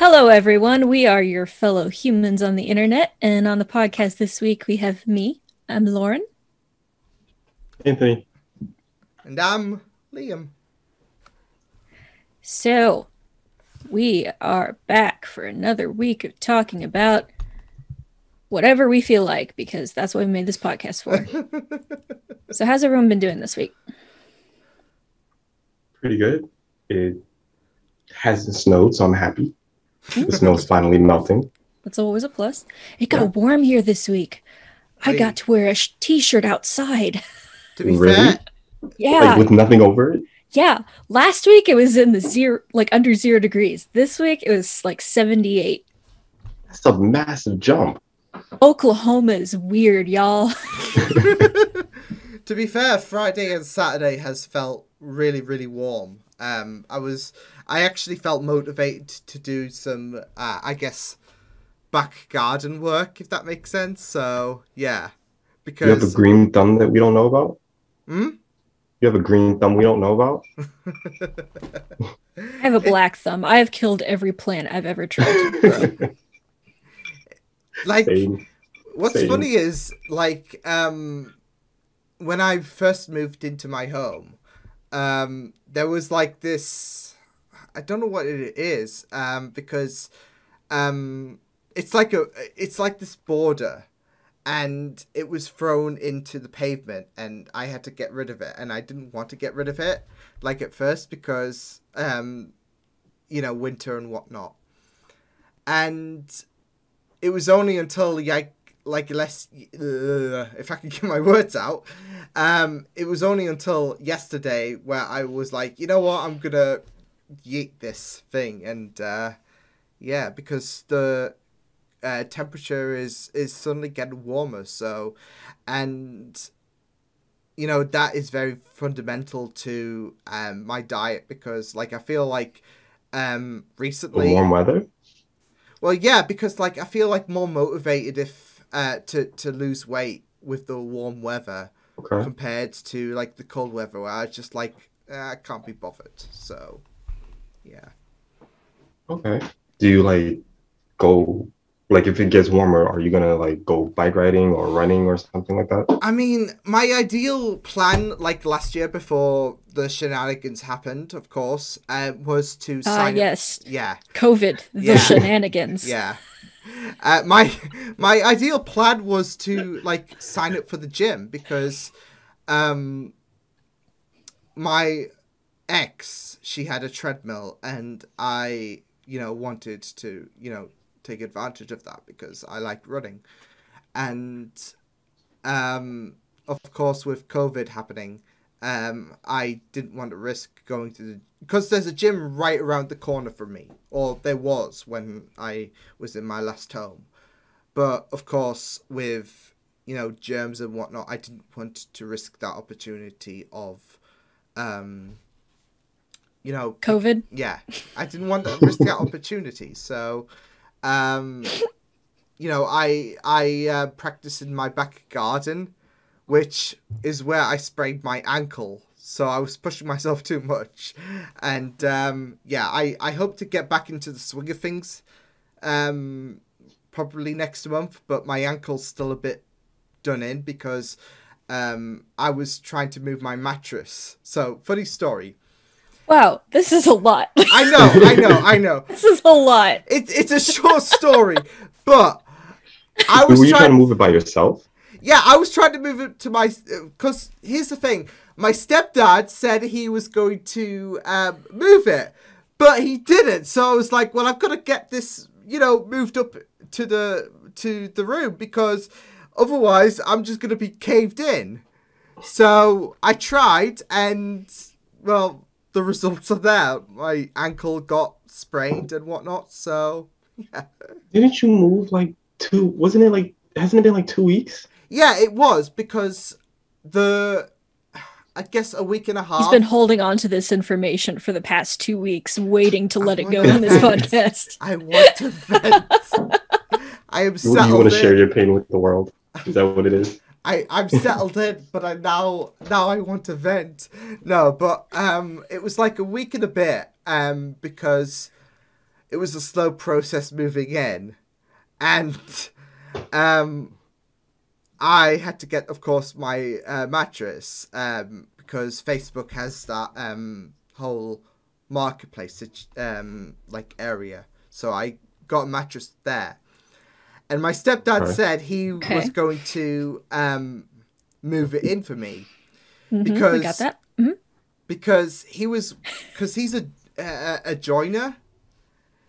Hello, everyone. We are your fellow humans on the internet. And on the podcast this week, we have me. I'm Lauren. Anthony. And I'm Liam. So, we are back for another week of talking about whatever we feel like, because that's what we made this podcast for. So, how's everyone been doing this week? Pretty good. It hasn't snowed, so I'm happy. The snow's finally melting. That's always a plus. It got warm here this week. I got to wear a t-shirt outside. To be fair, yeah, like with nothing over it. Yeah, last week it was in the zero, like under 0 degrees. This week it was like 78. That's a massive jump. Oklahoma is weird, y'all. To be fair, Friday and Saturday has felt really, really warm. I actually felt motivated to do some, I guess, back garden work, if that makes sense. So, yeah. Because You have a green thumb that we don't know about? Hmm? You have a green thumb we don't know about? I have a black thumb. I have killed every plant I've ever tried to grow. Like, Same. what's Same. funny is, like, when I first moved into my home, there was like this, I don't know what it is, because it's like this border, and it was thrown into the pavement, and I had to get rid of it, and I didn't want to get rid of it, like at first, because winter and whatnot, and it was only until if I can get my words out, it was only until yesterday where I was like, you know what, I'm gonna yeet this thing, and because the temperature is suddenly getting warmer, so, and that is very fundamental to my diet, because like I feel like recently The warm weather? well, yeah, because like I feel like more motivated if to lose weight with the warm weather Okay. compared to like the cold weather, where I just like I can't be bothered. So, yeah. Okay. Do you go, if it gets warmer, are you gonna go bike riding or running or something like that? I mean, my ideal plan, like last year before the shenanigans happened, of course, was to sign yes. up. Yeah. COVID, the Yeah. shenanigans. Yeah. My ideal plan was to sign up for the gym, because my ex, she had a treadmill, and I wanted to take advantage of that because I like running, and of course with COVID happening, I didn't want to risk going to because there's a gym right around the corner from me, or there was when I was in my last home. But of course, with germs and whatnot, I didn't want to risk that opportunity of, COVID. Yeah, I didn't want to risk that opportunity. So, I practiced in my back garden, which is where I sprained my ankle. So I was pushing myself too much, and I hope to get back into the swing of things, probably next month. But my ankle's still a bit done in because I was trying to move my mattress. So funny story. Wow, this is a lot. I know. This is a lot. It's a short story, but I Were was you trying to move it by yourself? Yeah, I was trying to move it to my... Because here's the thing. My stepdad said he was going to move it, but he didn't. So I was like, well, I've got to get this, moved up to the room, because otherwise I'm just going to be caved in. So I tried, and, well, the results are there. My ankle got sprained and whatnot, so... Yeah. Didn't you move wasn't it hasn't it been 2 weeks? Yeah, it was, because I guess a week and a half. He's been holding on to this information for the past 2 weeks, waiting to let it go on this podcast. I want to vent. I am settled in. You want to share your pain with the world? Is that what it is? I'm settled in, but now I want to vent. No, but it was like a week and a bit, because it was a slow process moving in, and I had to get, of course, my mattress because Facebook has that whole marketplace like area. So I got a mattress there, and my stepdad said he was going to move it in for me because we got that. Mm-hmm. Because he's a joiner,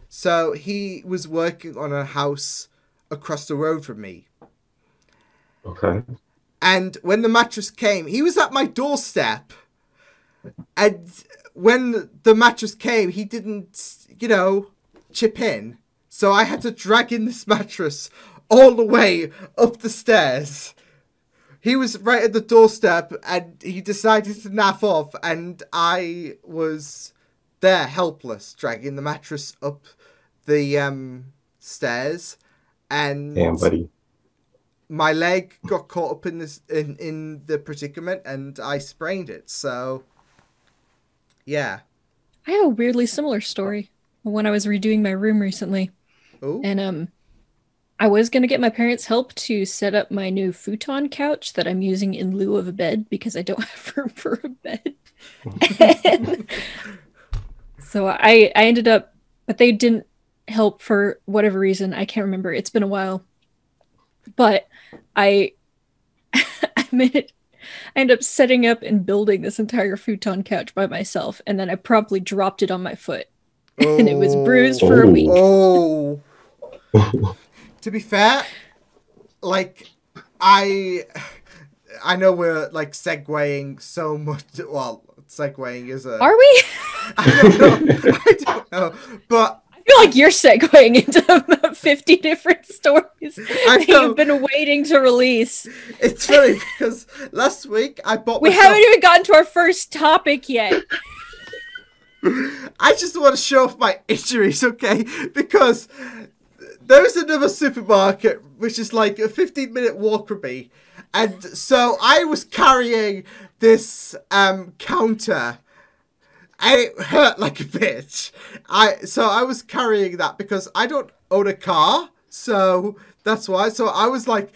so he was working on a house across the road from me. Okay. And when the mattress came, he was at my doorstep. And when the mattress came, he didn't, chip in. So I had to drag in this mattress all the way up the stairs. He was right at the doorstep and he decided to naff off. And I was there helpless, dragging the mattress up the stairs. And damn, buddy. My leg got caught up in this in the predicament and I sprained it. So, yeah. I have a weirdly similar story when I was redoing my room recently. Ooh. And I was going to get my parents' help to set up my new futon couch that I'm using in lieu of a bed because I don't have room for a bed. And so I ended up, but they didn't help for whatever reason. I can't remember. It's been a while. But I ended up setting up and building this entire futon couch by myself, and then I promptly dropped it on my foot. And it was bruised for a week. Oh. To be fair, like, I know we're, like, segueing so much. Well, segueing is a... Are we? I don't know. But... I feel like you're segueing into 50 different stories that you've been waiting to release. It's funny because last week I bought We haven't even gotten to our first topic yet. I just want to show off my injuries, okay? Because there is another supermarket which is like a 15-minute walk from me. And so I was carrying this counter. And it hurt like a bitch. So I was carrying that because I don't own a car. So that's why. So I was like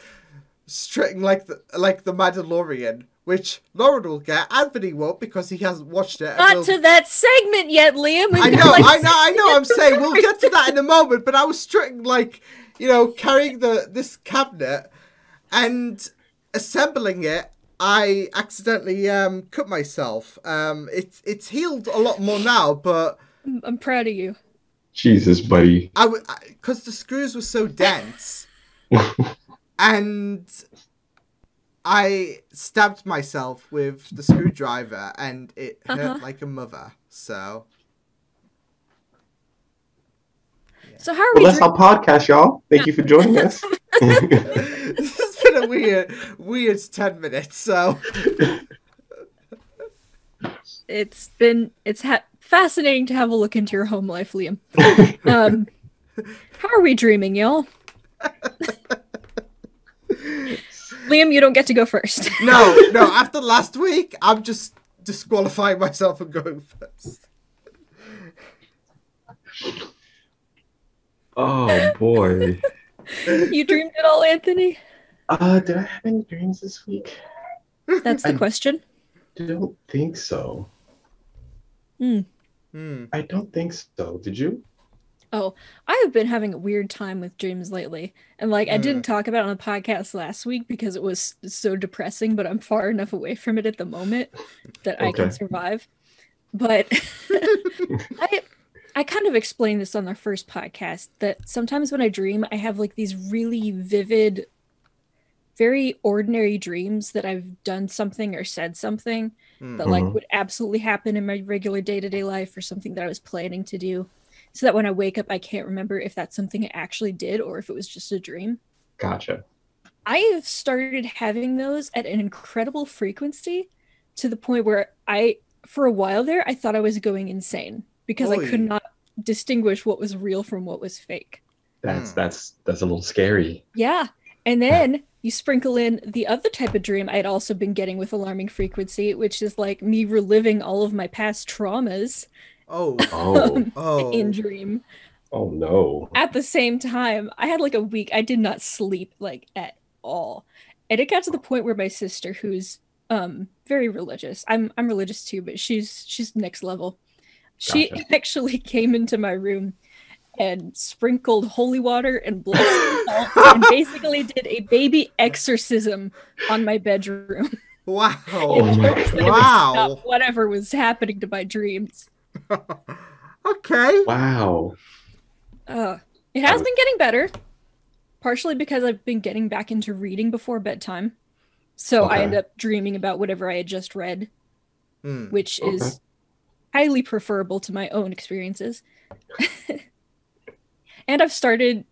strutting like the Mandalorian, which Lauren will get. Anthony won't because he hasn't watched it. Not to that segment yet, Liam. I know. I'm saying we'll get to that in a moment. But I was strutting like, carrying this cabinet and assembling it. I accidentally cut myself. It's healed a lot more now, but I'm proud of you. Jesus, buddy. Because the screws were so dense, and I stabbed myself with the screwdriver, and it hurt like a mother. So how are we? That's our podcast, y'all. Thank you for joining us. This has been a weird 10 minutes. So it's fascinating to have a look into your home life, Liam. How are we dreaming, y'all? Liam, you don't get to go first. No. After last week, I'm just disqualifying myself and going first. Oh boy. You dreamed it all, Anthony? Did I have any dreams this week? That's the question. I don't think so. I don't think so. Did you? Oh, I have been having a weird time with dreams lately. And I didn't talk about it on the podcast last week because it was so depressing, but I'm far enough away from it at the moment that I can survive. But I kind of explained this on our first podcast that sometimes when I dream, I have these really vivid, very ordinary dreams that I've done something or said something that would absolutely happen in my regular day-to-day life or something that I was planning to do. So that when I wake up, I can't remember if that's something I actually did or if it was just a dream. Gotcha. I have started having those at an incredible frequency to the point where for a while there, I thought I was going insane because I could not distinguish what was real from what was fake. That's a little scary. Yeah. And then you sprinkle in the other type of dream I'd also been getting with alarming frequency, which is me reliving all of my past traumas. Oh. In dream. Oh no. At the same time, I had like a week I did not sleep like at all. And it got to the point where my sister, who's very religious, I'm religious too, but she's next level. She Gotcha. actually came into my room and sprinkled holy water and blessed salt and basically did a baby exorcism on my bedroom Wow. in my hopes that it would Wow. stop whatever was happening to my dreams. Okay. Wow. It has been getting better, partially because I've been getting back into reading before bedtime. So I end Okay. up dreaming about whatever I had just read, Hmm. which Okay. is highly preferable to my own experiences. And I've started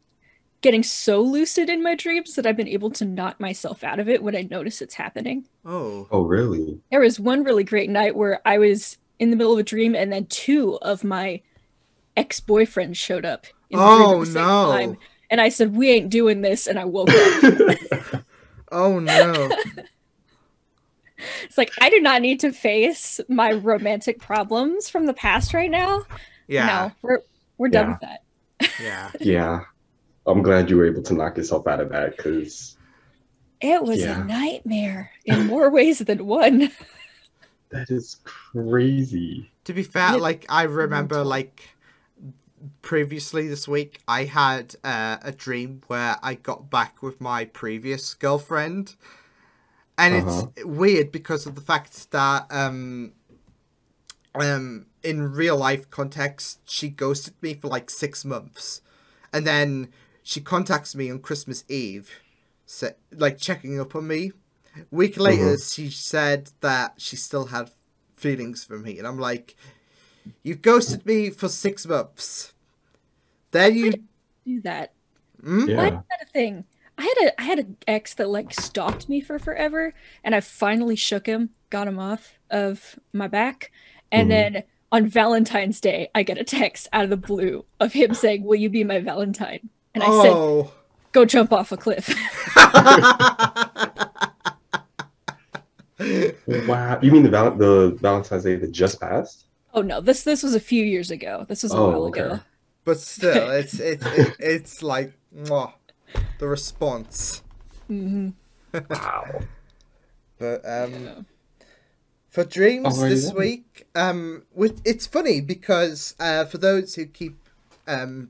getting so lucid in my dreams that I've been able to knock myself out of it when I notice it's happening. Oh. Oh really? There was one really great night where I was in the middle of a dream and then two of my ex-boyfriends showed up in the dream at Oh the same no. time. And I said, "We ain't doing this," and I woke up. Oh no. It's like, I do not need to face my romantic problems from the past right now. Yeah. No, we're done Yeah. with that. Yeah. Yeah. I'm glad you were able to knock yourself out of that because It was Yeah. a nightmare in more ways than one. that is crazy. To be fair, It- like I remember, mental. like previously this week, I had a dream where I got back with my previous girlfriend, and it's weird because of the fact that in real life context, she ghosted me for like 6 months, and then she contacts me on Christmas Eve, like checking up on me. A week later, she said that she still had feelings for me, and I'm like, you ghosted me for 6 months. Then you Do that. Yeah. Why is that a thing? I had an ex that like stalked me for forever, and I finally shook him, got him off of my back, and then on Valentine's Day, I get a text out of the blue of him saying, "Will you be my Valentine?" And I said, oh. "Go jump off a cliff." Wow. You mean the Valentine's Day that just passed? Oh no, this was a few years ago. This was a Oh, while okay. ago. But still, it's like mwah, the response. Wow. But Yeah. for dreams Alrighty this then. week, it's funny because for those who keep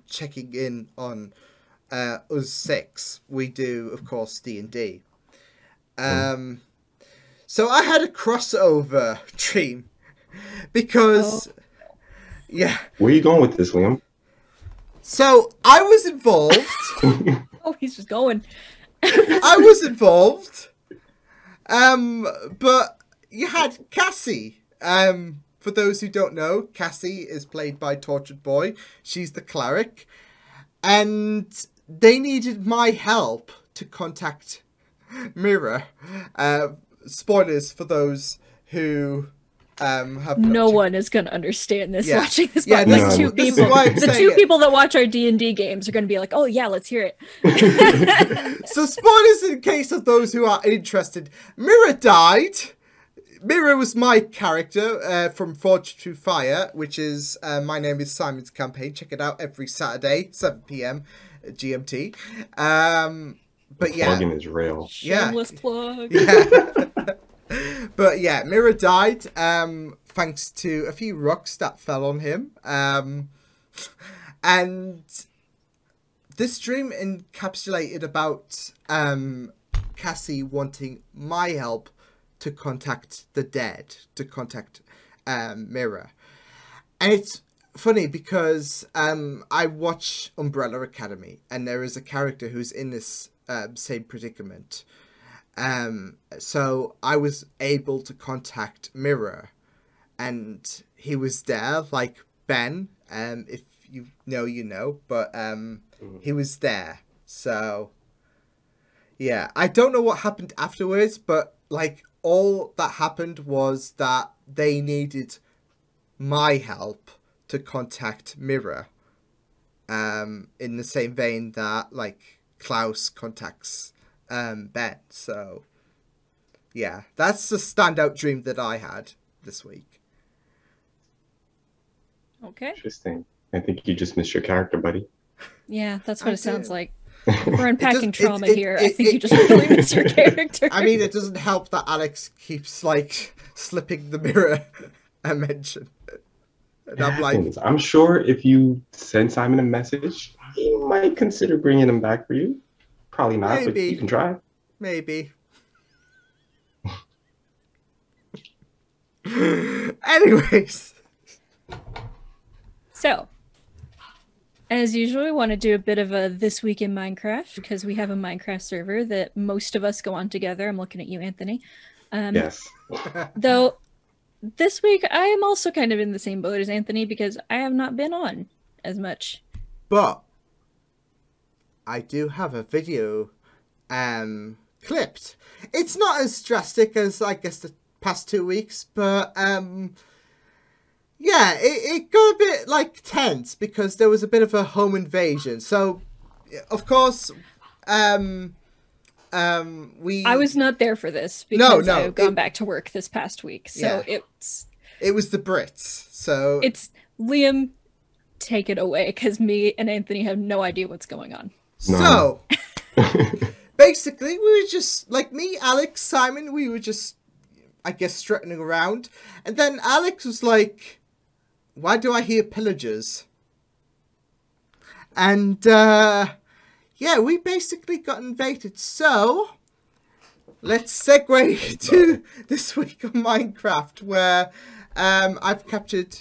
checking in on us six, we do of course D&D. So I had a crossover dream because yeah. Where are you going with this, Liam? So I was involved. Oh, he's just going. I was involved. But you had Cassie. For those who don't know, Cassie is played by Tortured Boy. She's the cleric. And they needed my help to contact Mira. Spoilers for those who have No one is gonna understand this Yeah. watching this. Yeah, podcast. this- Like two this is people. why I'm The saying two it. people that watch our D&D games are gonna be like, "Oh yeah, let's hear it." So spoilers in case of those who are interested. Mira died. Mira was my character from Forge to Fire, which is My Name is Simon's campaign. Check it out every Saturday, 7 p.m. GMT. But yeah. Plugging is real. Yeah. Shameless plug. Yeah. But yeah, Mira died thanks to a few rocks that fell on him. And this dream encapsulated about Cassie wanting my help to contact the dead, to contact Mira. And it's funny because I watch Umbrella Academy, and there is a character who's in this same predicament. So I was able to contact Mira, and he was there, like Ben. If you know, you know, but he was there. So yeah, I don't know what happened afterwards, but like all that happened was that they needed my help to contact Mira. In the same vein that like Klaus contacts Ben. So yeah, that's the standout dream that I had this week. Okay. Interesting. I think you just missed your character, buddy. Yeah, that's what I it sounds did. like. If we're unpacking trauma here, I it- think it- you just really miss your character. I mean, it doesn't help that Alex keeps like slipping the mirror a mention. And I'm like, Happens. I'm sure if you send Simon a message, he might consider bringing him back for you. Probably not, but Maybe. you can try. maybe. Anyways, So, as usual, we want to do a bit of a This Week in Minecraft because we have a Minecraft server that most of us go on together. I'm looking at you, Anthony. Yes. Though, this week I am also kind of in the same boat as Anthony because I have not been on as much. but I do have a video clipped. It's not as drastic as I guess the past 2 weeks, but yeah, it got a bit like tense because there was a bit of a home invasion. So of course we I was not there for this because No, I've gone back to work this past week. So Yeah. it's it was the Brits. So Liam, take it away because me and Anthony have no idea what's going on. So basically we were just like me, Alex, Simon, we were just I guess strutting around, and then Alex was like, why do I hear pillagers? And yeah, we basically got invaded. So let's segue to this week of Minecraft where I've captured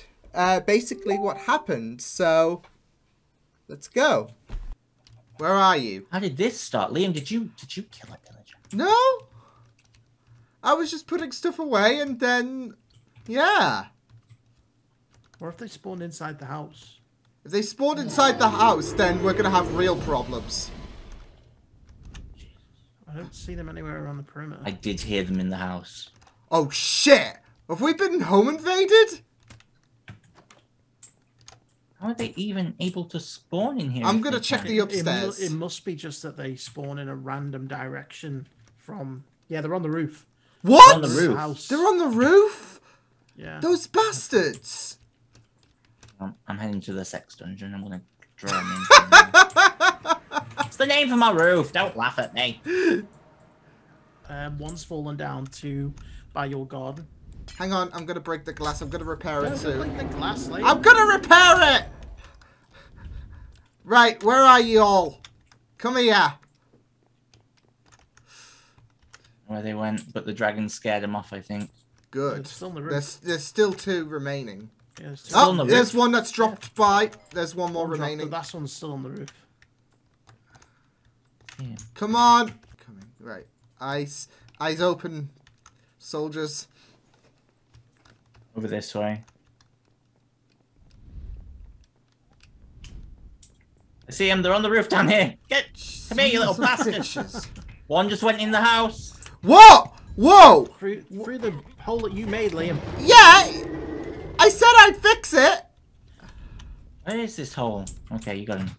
basically what happened. So let's go. Where are you? How did this start? Liam, did you kill a pillager? No, I was just putting stuff away, and then yeah, Or if they spawned inside the house. if they spawned inside the house, then we're gonna have real problems. I don't see them anywhere around the perimeter. I did hear them in the house. Oh shit! Have we been home invaded? How are they even able to spawn in here? I'm if gonna they check can? the upstairs. It must be just that they spawn in a random direction from... Yeah, they're on the roof. What? On the roof. House. They're on the roof? Yeah. Those bastards! I'm heading to the sex dungeon. I'm gonna draw them in. It's the name for my roof. Don't laugh at me. One's fallen down to by your garden. Hang on, I'm gonna break the glass. I'm gonna repair it Don't soon. break the glass, Liam. I'm gonna repair it! Right, where are you all? Come here. Where they went, but the dragon scared them off, I think. Good. It's still on the roof. There's still 2 remaining. Yeah, there's two. Still on Oh, the there's roof. one that's dropped by. There's one more One dropped, remaining. The last one's still on the roof. Yeah. Come on. Come in. Right. Eyes open, soldiers. Over this way. I see them. They're on the roof down here. Come here, you little Sons of bastard. bitches. One just went in the house. What? Whoa! Through the hole that you made, Liam. Yeah! I said I'd fix it! Where is this hole? Okay, you got him.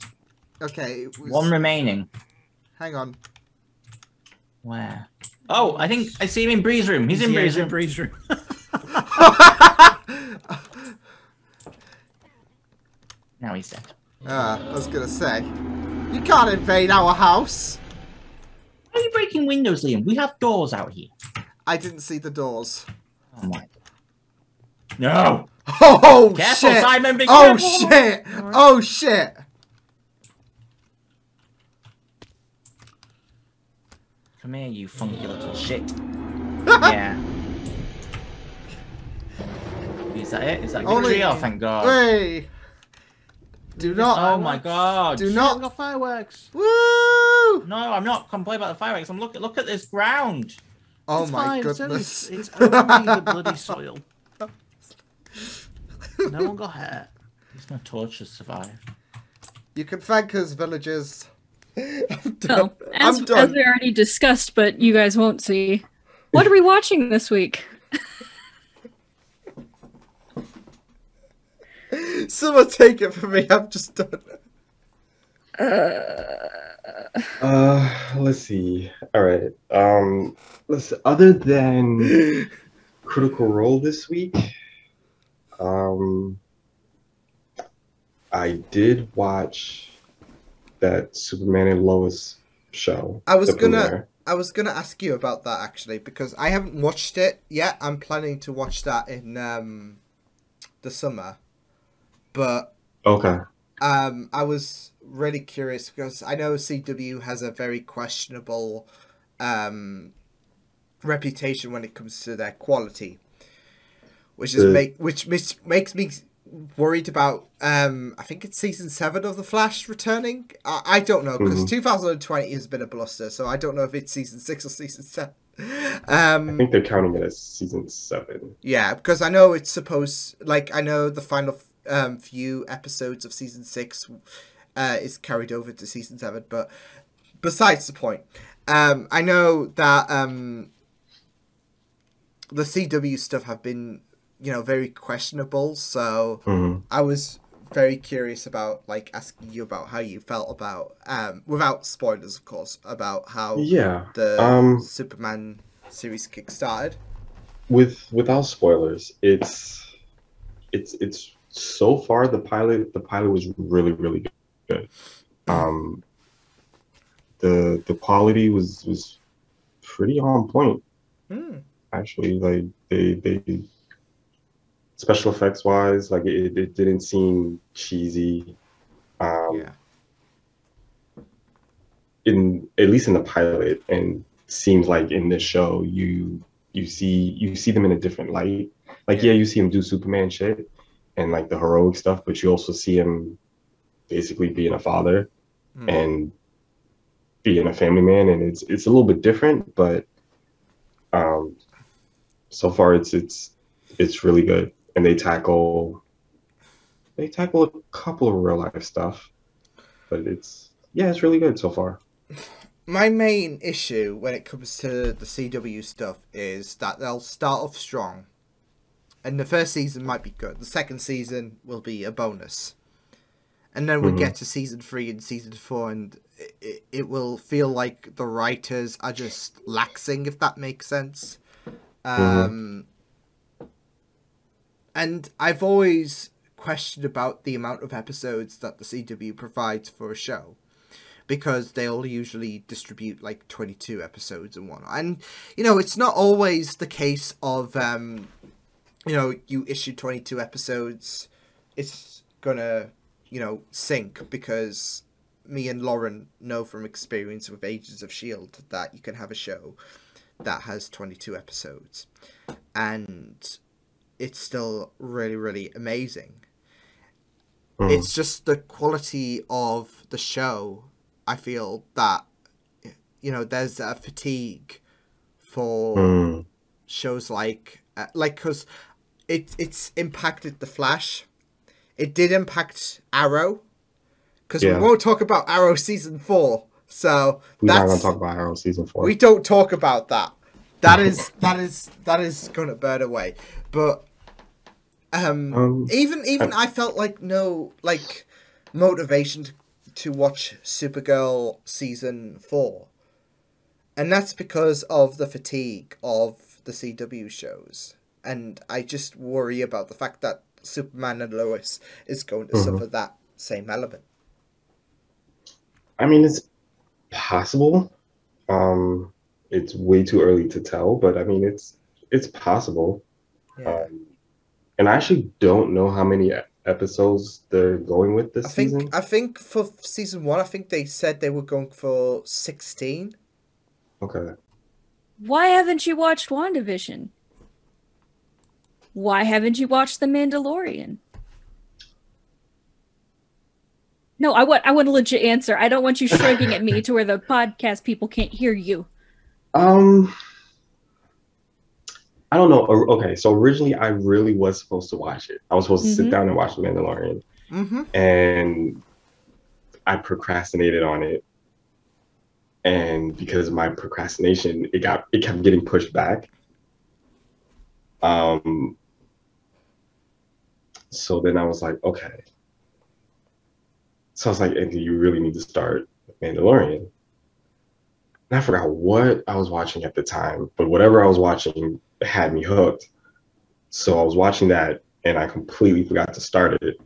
Okay, it was... One remaining. Hang on. Where? Oh, I think I see him in Bree's room. He's in Yeah, Bree's in room. Bree's room. Now he's dead. I was gonna say. You can't invade our house! Why are you breaking windows, Liam? We have doors out here. I didn't see the doors. Oh my. No! Oh, Careful, shit! Simon, be Oh, careful! shit! Oh, shit! Come here, you funky little shit. Yeah. Is that it? Is that good tree? Oh, thank God. Hey! Do not... Oh my God. Do I've not... got fireworks. Woo! No, I'm not complaining about the fireworks. I'm look at this ground. Oh It's my fine, goodness. It's only the bloody soil. No one got hurt. There's no torches survive. You can thank us, villagers. I'm Oh, done. as I'm done. we already discussed, but you guys won't see. What are we watching this week? Someone take it from me. I'm just done. Let's see. All right. Other than Critical Role this week, I did watch that Superman and Lois show. I was the gonna premiere. ask you about that actually because I haven't watched it yet. I'm planning to watch that in the summer, but Okay. I was really curious because I know CW has a very questionable reputation when it comes to their quality, which makes me worried about I think it's season 7 of The Flash returning. I don't know because 2020 has been a bluster, so I don't know if it's season 6 or season 7. I think they're counting it as season 7. Yeah, because I know it's supposed I know the final few episodes of season 6 is carried over to season 7, but besides the point, I know that the CW stuff have been very questionable, so I was very curious about asking you about how you felt about without spoilers of course about how the Superman series kickstarted. Without spoilers, it's so far the pilot was really good. The quality was pretty on point. Actually, they special effects wise, it didn't seem cheesy. In at least in the pilot, and seems like in this show you see them in a different light. You see him do Superman shit and the heroic stuff, but you also see him basically being a father and being a family man, and it's a little bit different, but so far it's really good, and they tackle a couple of real life stuff, but it's really good so far. My main issue when it comes to the CW stuff is that they'll start off strong, and the first season might be good. The second season will be a bonus, and then we get to season 3 and season 4, and it will feel like the writers are just laxing, if that makes sense. And I've always questioned about the amount of episodes that the CW provides for a show, because they'll usually distribute 22 episodes and whatnot. And, it's not always the case of, you issue 22 episodes, it's gonna, sink, because me and Lauren know from experience with Agents of S.H.I.E.L.D. that you can have a show that has 22 episodes, and it's still really, really amazing. It's just the quality of the show. I feel that, there's a fatigue for shows because it's impacted The Flash. It did impact Arrow, because we won't talk about Arrow season 4. So we're not gonna talk about Arrow season 4. We don't talk about that. That is gonna burn away. But even I felt no motivation to watch Supergirl season 4, and that's because of the fatigue of the CW shows, and I just worry about the fact that Superman and Lois is going to suffer that same element. I mean, it's possible. It's way too early to tell, but I mean, it's possible. And I actually don't know how many episodes they're going with this season. I think for season 1, I think they said they were going for 16. Okay. Why haven't you watched WandaVision? Why haven't you watched The Mandalorian? No, I want a legit answer. I don't want you shrugging at me to where the podcast people can't hear you. I don't know. Okay, so originally I really was supposed to watch it. I was supposed to sit down and watch The Mandalorian. And I procrastinated on it. And because of my procrastination, it kept getting pushed back. So then I was like, okay. So I was like, Andy, you really need to start Mandalorian. And I forgot what I was watching at the time, but whatever I was watching had me hooked. So I was watching that, and I completely forgot to start it.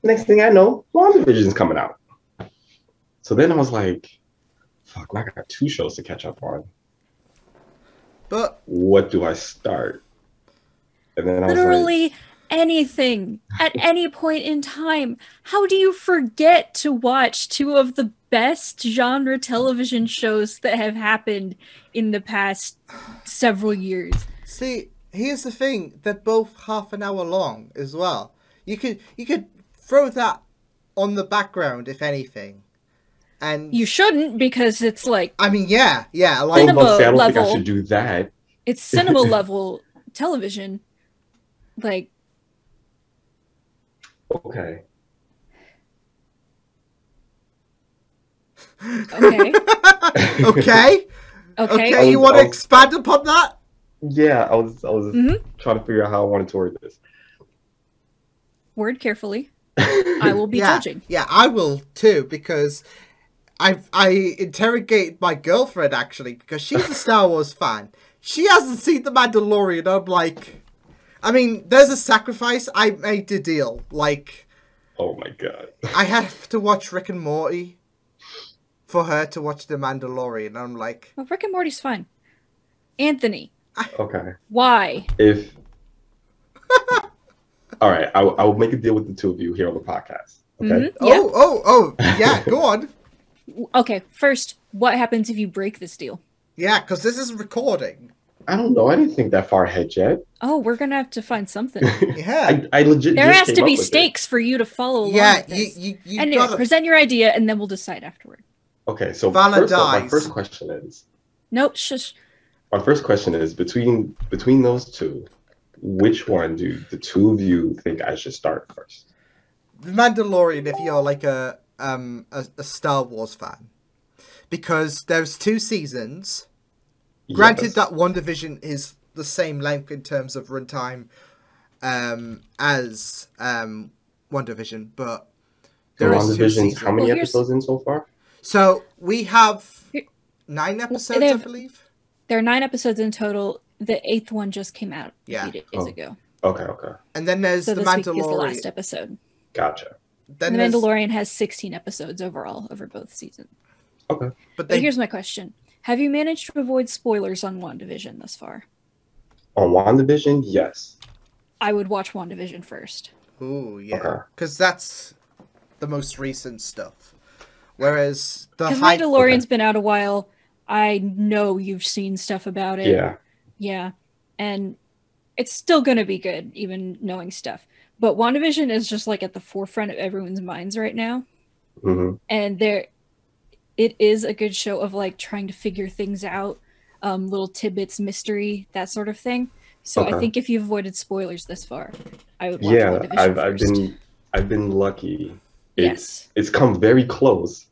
Next thing I know, WandaVision's coming out. So then I was like, fuck, I got 2 shows to catch up on. But what do I start? And then I was literally like, anything at any point in time. How do you forget to watch 2 of the best genre television shows that have happened in the past several years? see, here's the thing: they're both half an hour long as well. You could throw that on the background, if anything. And You shouldn't, because it's like I mean, yeah, I was like Cinema about to say, I don't think I level. should do that. it's cinema level television. Like, Okay. okay, okay, okay. You want to expand upon that? Yeah, I was Mhm. trying to figure out how I wanted to word this. Word carefully. I will be judging. Yeah, I will too, because I interrogated my girlfriend actually, because she's a Star Wars fan. She hasn't seen The Mandalorian. I'm like, I mean, there's a sacrifice. I made a deal. Like, Oh my god. I have to watch Rick and Morty for her to watch The Mandalorian. I'm like, Well, Rick and Morty's fine. Anthony, Okay. why? If all right, I will make a deal with the 2 of you here on the podcast. Okay. Mhm. Yeah. oh, yeah, go on. Okay, first, what happens if you break this deal? Yeah, because this is recording. I don't know. I didn't think that far ahead yet. Oh, we're gonna have to find something. Yeah. I legit. There just has came to up be with it. stakes for you to follow along Yeah, with this. you Anyway, gotta... present your idea and then we'll decide afterward. Okay, so Vala first off, my dies. first question is. Nope, shush. My first question is between those 2, which one do the 2 of you think I should start first? The Mandalorian, if you're like a Star Wars fan, because there's 2 seasons. Granted Yes. that WandaVision is the same length in terms of runtime as WandaVision, but So there is 2 WandaVision's seasons. how many Well, here's- episodes in so far? So we have 9 episodes, they I have- believe. There are 9 episodes in total. The 8th one just came out Yeah. a few days Oh. ago. Okay. And then there's So the this week is the Mandalorian. last episode. Gotcha. Then The there's- Mandalorian has 16 episodes overall over both seasons. Okay. But But they, here's my question. Have you managed to avoid spoilers on WandaVision thus far? On WandaVision, yes. I would watch WandaVision first. ooh, yeah, Okay. because that's the most recent stuff. Whereas the Because hype, Mandalorian's been out a while. I know you've seen stuff about it. Yeah. Yeah. And it's still going to be good, even knowing stuff. But WandaVision is just like at the forefront of everyone's minds right now. hmm And it is a good show of like trying to figure things out, little tidbits, mystery, that sort of thing. So I Okay. think if you've avoided spoilers this far, I would watch Yeah, WandaVision I've first. been lucky. Yes. It's come very close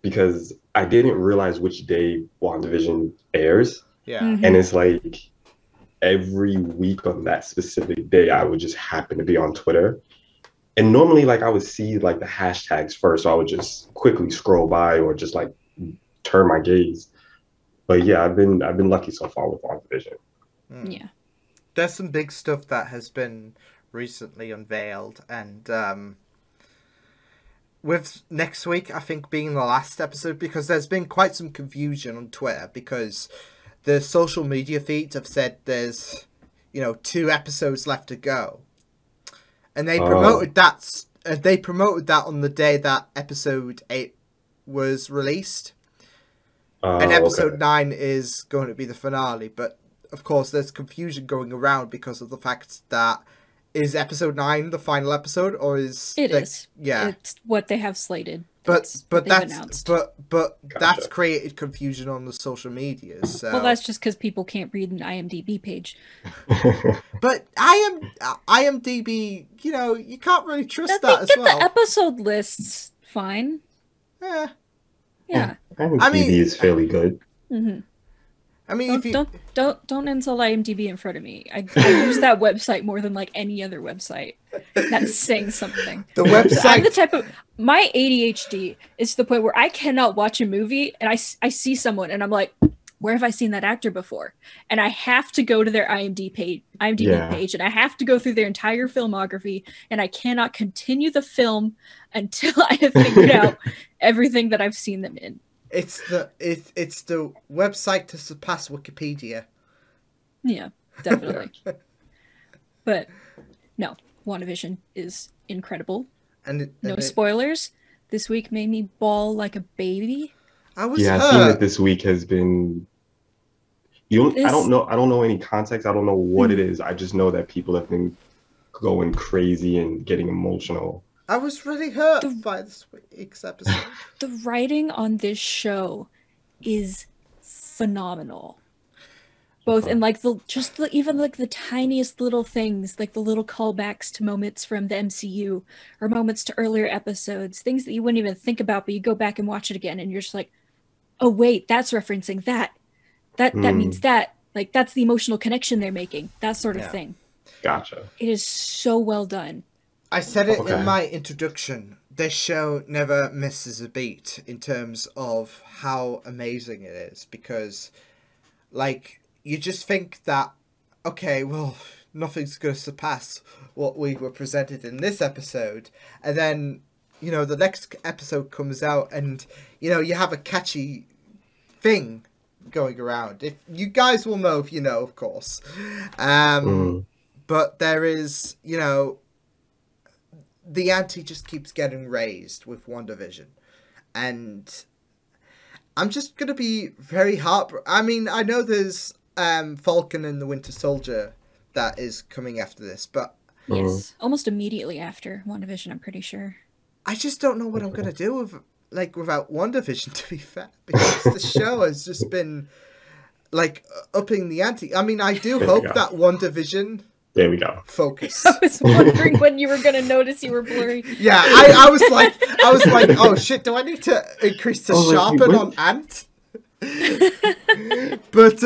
because I didn't realize which day WandaVision airs, yeah, Mhm. and it's like every week on that specific day, I would just happen to be on Twitter. And normally, like, I would see like the hashtags first, so I would just quickly scroll by or just like turn my gaze. But yeah, I've been lucky so far with WandaVision. Yeah. there's some big stuff that has been recently unveiled, and with next week I think being the last episode, because there's been quite some confusion on Twitter, because the social media feeds have said there's 2 episodes left to go, and they promoted that on the day that episode 8 was released, and episode 9 is going to be the finale. But of course there's confusion going around because of the fact that is episode 9 the final episode, or is It is. yeah, It's what they have slated. but what they've that's announced. but Gotcha. that's created confusion on the social media. So Well, that's just because people can't read an IMDb page. but IMDb, you can't really trust They that as get well. the episode lists fine. Yeah. Yeah. I mean, TV is fairly good. hmm I mean, if you Don't insult IMDb in front of me. I use that website more than like any other website. That's saying something. the I'm website the type of my ADHD is to the point where I cannot watch a movie and I see someone and I'm like, where have I seen that actor before? And I have to go to their IMDb page, and I have to go through their entire filmography, and I cannot continue the film until I have figured out everything that I've seen them in. It's the website to surpass Wikipedia. Yeah, definitely. But no, WandaVision is incredible. And no spoilers. This week made me bawl like a baby. I've seen that this week has been. I don't know any context. I don't know what it is. I just know that people have been going crazy and getting emotional. I was really hurt by this week's episode. The writing on this show is phenomenal. Both in like even the tiniest little things, like the little callbacks to moments from the MCU or moments to earlier episodes, things that you wouldn't even think about, but you go back and watch it again and you're just like, oh wait, that's referencing that. That means that. Like that's the emotional connection they're making. That sort of thing. Gotcha. It is so well done. I said it in my introduction. This show never misses a beat in terms of how amazing it is, because like you just think that, okay, well, nothing's going to surpass what we were presented in this episode. And then, the next episode comes out and, you have a catchy thing going around. If you guys will know, if you know, of course. But there is, the ante just keeps getting raised with WandaVision. And I'm just going to be very I mean, I know there's Falcon and the Winter Soldier that is coming after this, but yes, almost immediately after WandaVision, I'm pretty sure. I just don't know what I'm going to do without WandaVision, to be fair, because the show has just been upping the ante. I mean, I do hope that WandaVision. There we go. Focus. I was wondering when you were going to notice you were blurry. Yeah, I was like, oh shit, do I need to increase the sharpen on Ant? But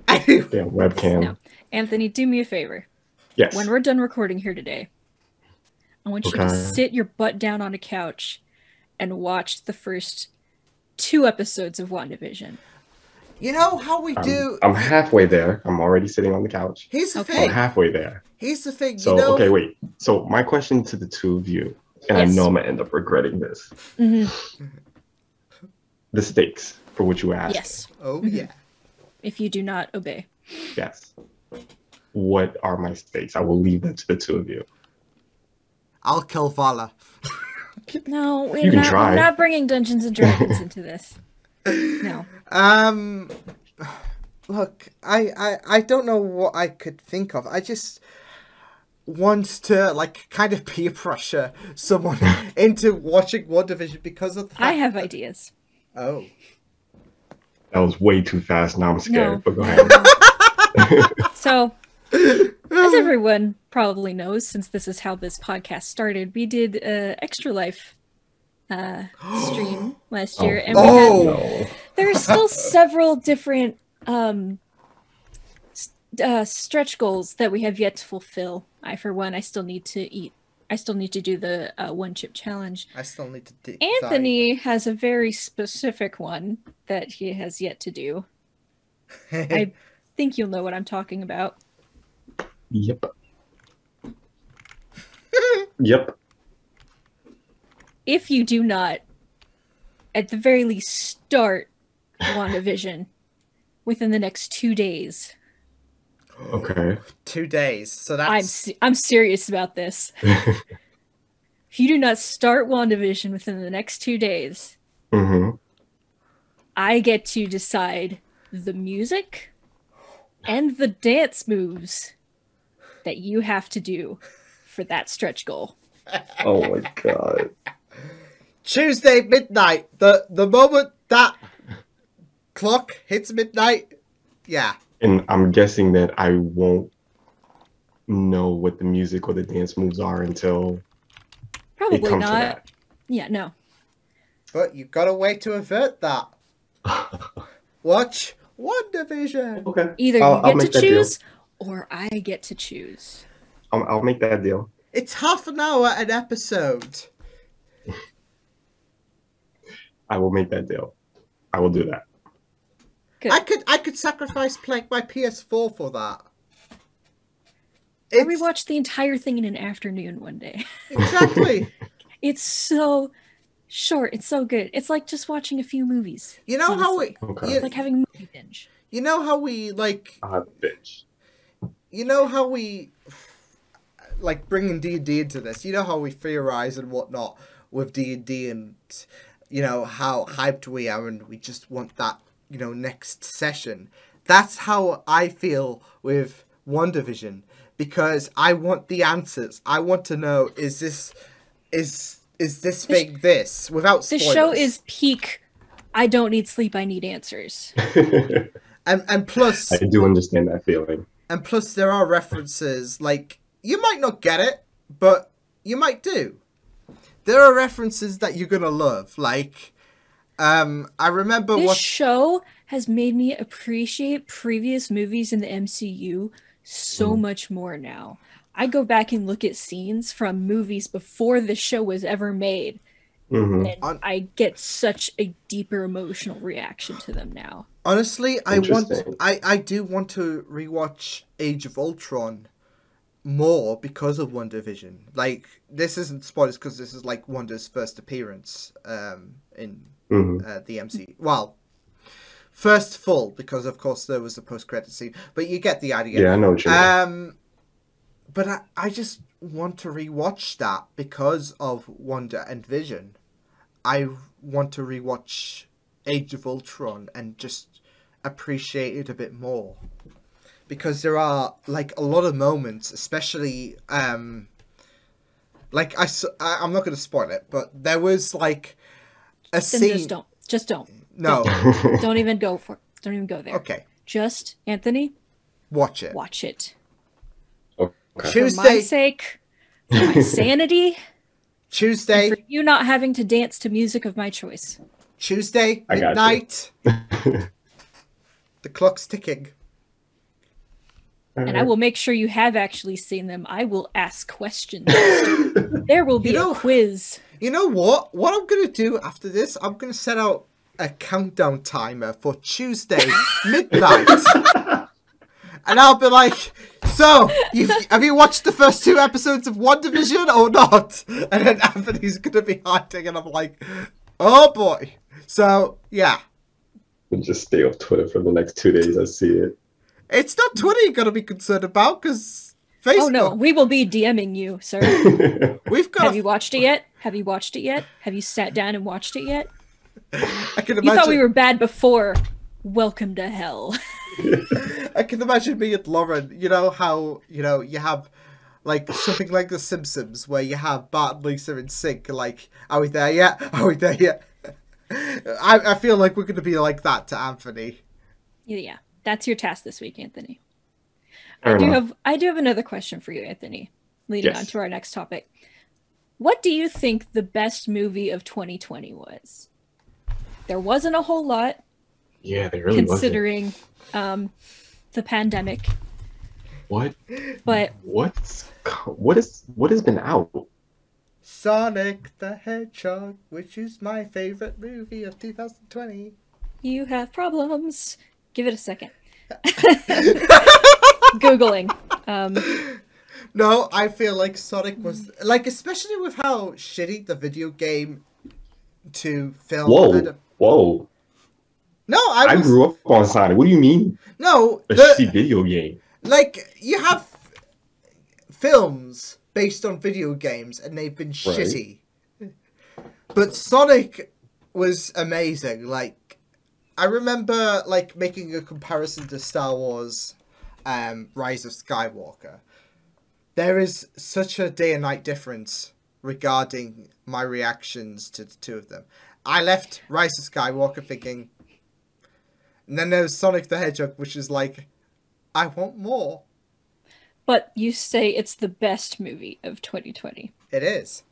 anyway. Yeah, webcam. No. Anthony, do me a favor. Yes. When we're done recording here today, I want you to sit your butt down on a couch and watch the first 2 episodes of WandaVision. You know how we do... I'm halfway there. I'm already sitting on the couch. Here's the thing. I'm halfway there. Here's the thing. So, okay, wait. So, my question to the two of you, and I know I'm going to end up regretting this. Mm-hmm. The stakes for what you asked. Yes. Oh, yeah. If you do not obey. Yes. What are my stakes? I will leave that to the two of you. I'll kill Vala. No, we're not bringing Dungeons and Dragons into this. No. Look, I don't know what I could think of. I just want to kind of peer pressure someone into watching WandaVision because of the fact I have ideas. Oh. That was way too fast. Now I'm scared, but go ahead. So, as everyone probably knows, since this is how this podcast started, we did Extra Life stream last year, and there are still several different stretch goals that we have yet to fulfill. For one, I still need to eat. I still need to do the 1-chip challenge. I still need to Anthony has a very specific one that he has yet to do. I think you'll know what I'm talking about. Yep. Yep. If you do not, at the very least, start WandaVision within the next 2 days. Okay. 2 days. So that's... I'm serious about this. If you do not start WandaVision within the next 2 days, I get to decide the music and the dance moves that you have to do for that stretch goal. Oh my god. Tuesday midnight. The moment that clock hits midnight, yeah. And I'm guessing that I won't know what the music or the dance moves are until probably it comes not. To that. Yeah, no. But you've got a way to avert that. Watch WandaVision. Okay. Either you get to choose or I get to choose. I'll make that deal. It's half an hour an episode. I will make that deal. I will do that. Good. I could sacrifice playing my PS4 for that. I rewatched the entire thing in an afternoon one day. Exactly. It's so short. It's so good. It's like just watching a few movies. You know how honestly. Okay. It's like having a movie binge. You know how we like. Bitch. You know how we like bringing D&D into this. You know how we theorize and whatnot with D&D, and you know how hyped we are, and we just want that, you know, next session. That's how I feel with WandaVision, because I want the answers. I want to know, is this thing this without The spoilers. show is peak. I don't need sleep. I need answers. and plus I do understand that feeling. And plus, there are references, like, you might not get it, but you might do. There are references that you're going to love. Like, I remember This show has made me appreciate previous movies in the MCU so much more now. I go back and look at scenes from movies before the show was ever made, and I get such a deeper emotional reaction to them now. Honestly, I do want to rewatch Age of Ultron more because of WandaVision. Like, this isn't spoilers because this is like Wanda's first appearance in the MCU. Well, first full, because of course there was a post-credit scene, but you get the idea. Yeah, I know what you mean. But I just want to rewatch that because of Wanda and Vision. I want to rewatch Age of Ultron and just appreciate it a bit more, because there are like a lot of moments, especially like I'm not going to spoil it, but there was like a scene. Just don't. No. Don't even go for it. Don't even go there. Okay. Just, Anthony, Watch it. watch it. Okay. For my Tuesday. sake, for my sanity, Tuesday. for you not having to dance to music of my choice. Tuesday I got midnight. The clock's ticking. And I will make sure you have actually seen them. I will ask questions. There will be a quiz. You know what? What I'm going to do after this, I'm going to set out a countdown timer for Tuesday midnight. And I'll be like, so, have you watched the first 2 episodes of WandaVision or not? And then Anthony's going to be hiding, and I'm like, oh boy. So, yeah. Just stay off Twitter for the next 2 days. I see it. It's not Twitter you're going to be concerned about, because Facebook. Oh no, we will be DMing you, sir. We've got Have you watched it yet? Have you watched it yet? Have you sat down and watched it yet? I can You imagine. thought we were bad before. Welcome to hell. I can imagine me and Lauren, you know how, you know, you have like something like The Simpsons where you have Bart and Lisa in sync, like, are we there yet? Are we there yet? I feel like we're going to be like that to Anthony. Yeah, that's your task this week, Anthony. Fair enough. I do have another question for you, Anthony, leading Yes. on to our next topic. What do you think the best movie of 2020 was? There wasn't a whole lot, Yeah, they really considering the pandemic, wasn't. but What has been out? Sonic the Hedgehog, which is my favorite movie of 2020. you have problems. Give it a second. Googling. No, I feel like Sonic was, like, especially with how shitty the video game to film. Whoa. No, I grew up on Sonic. What do you mean? No, A shitty video game. like, you have films based on video games and they've been shitty. But Sonic was amazing. Like, I remember, like, making a comparison to Star Wars Rise of Skywalker. There is such a day and night difference regarding my reactions to the two of them. I left Rise of Skywalker thinking... And then there's Sonic the Hedgehog, which is like, I want more. But you say it's the best movie of 2020. It is.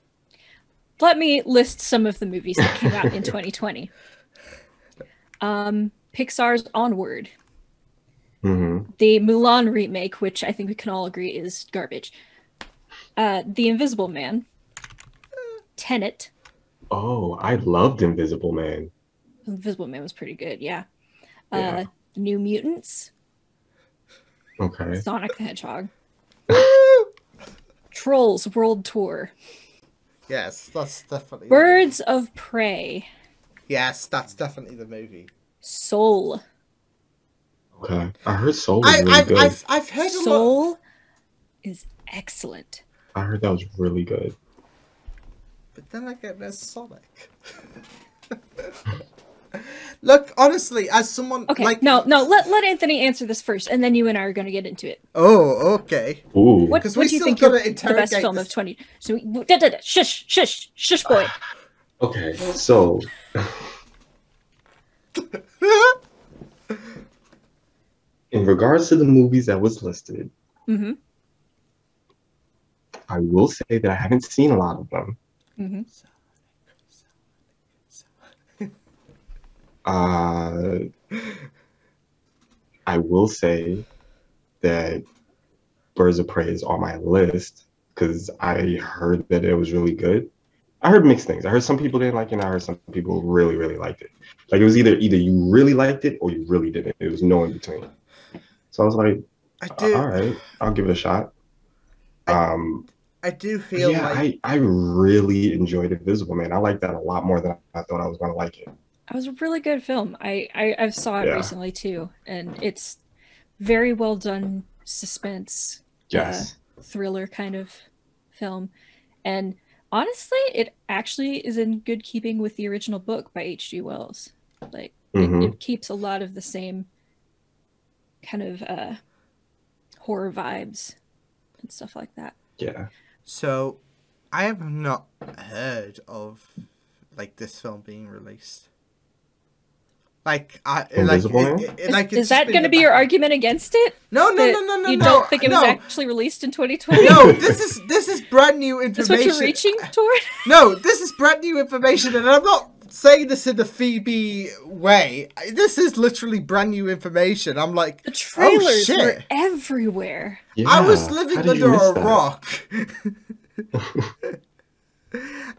Let me list some of the movies that came out in 2020. Pixar's Onward. Mm-hmm. The Mulan remake, which I think we can all agree is garbage. The Invisible Man. Tenet. Oh, I loved Invisible Man. Invisible Man was pretty good, yeah. Yeah. New Mutants, Okay. Sonic the Hedgehog, Trolls World Tour, Yes, that's definitely. Birds of Prey, Yes, that's definitely the movie. Soul. Okay. I heard Soul was really good. I've heard a lot. Soul is excellent. I heard that was really good. But then again, there's Sonic. Look, honestly, as someone Okay, like no, let Anthony answer this first, and then you and I are going to get into it. Oh, okay. Ooh. What do we you still think gotta your the interrogate best film this. of 20? So, shush, boy. Okay. So in regards to the movies that was listed, Mm-hmm. I will say that I haven't seen a lot of them. Mm-hmm. I will say that Birds of Prey is on my list because I heard that it was really good. I heard mixed things. I heard some people didn't like it, and I heard some people really, really liked it. Like it was either you really liked it or you really didn't. It was no in between. So I was like, all right, I'll give it a shot. I do feel like I really enjoyed Invisible Man. I liked that a lot more than I thought I was going to like it. It was a really good film. I saw it recently too, and it's very well done suspense, Yes. thriller kind of film. And honestly, it actually is in good keeping with the original book by H.G. Wells. Like it keeps a lot of the same kind of horror vibes and stuff like that. Yeah. so. I have not heard of like this film being released. Like Invisible Man? Is that going to be your argument against it? No. You don't think it was actually released in 2020? No, this is brand new information. That's what you're reaching toward? No, this is brand new information, and I'm not saying this in a Phoebe way. This is literally brand new information. I'm like, The trailers shit. were everywhere. Yeah. I was How living did you under miss a that? rock.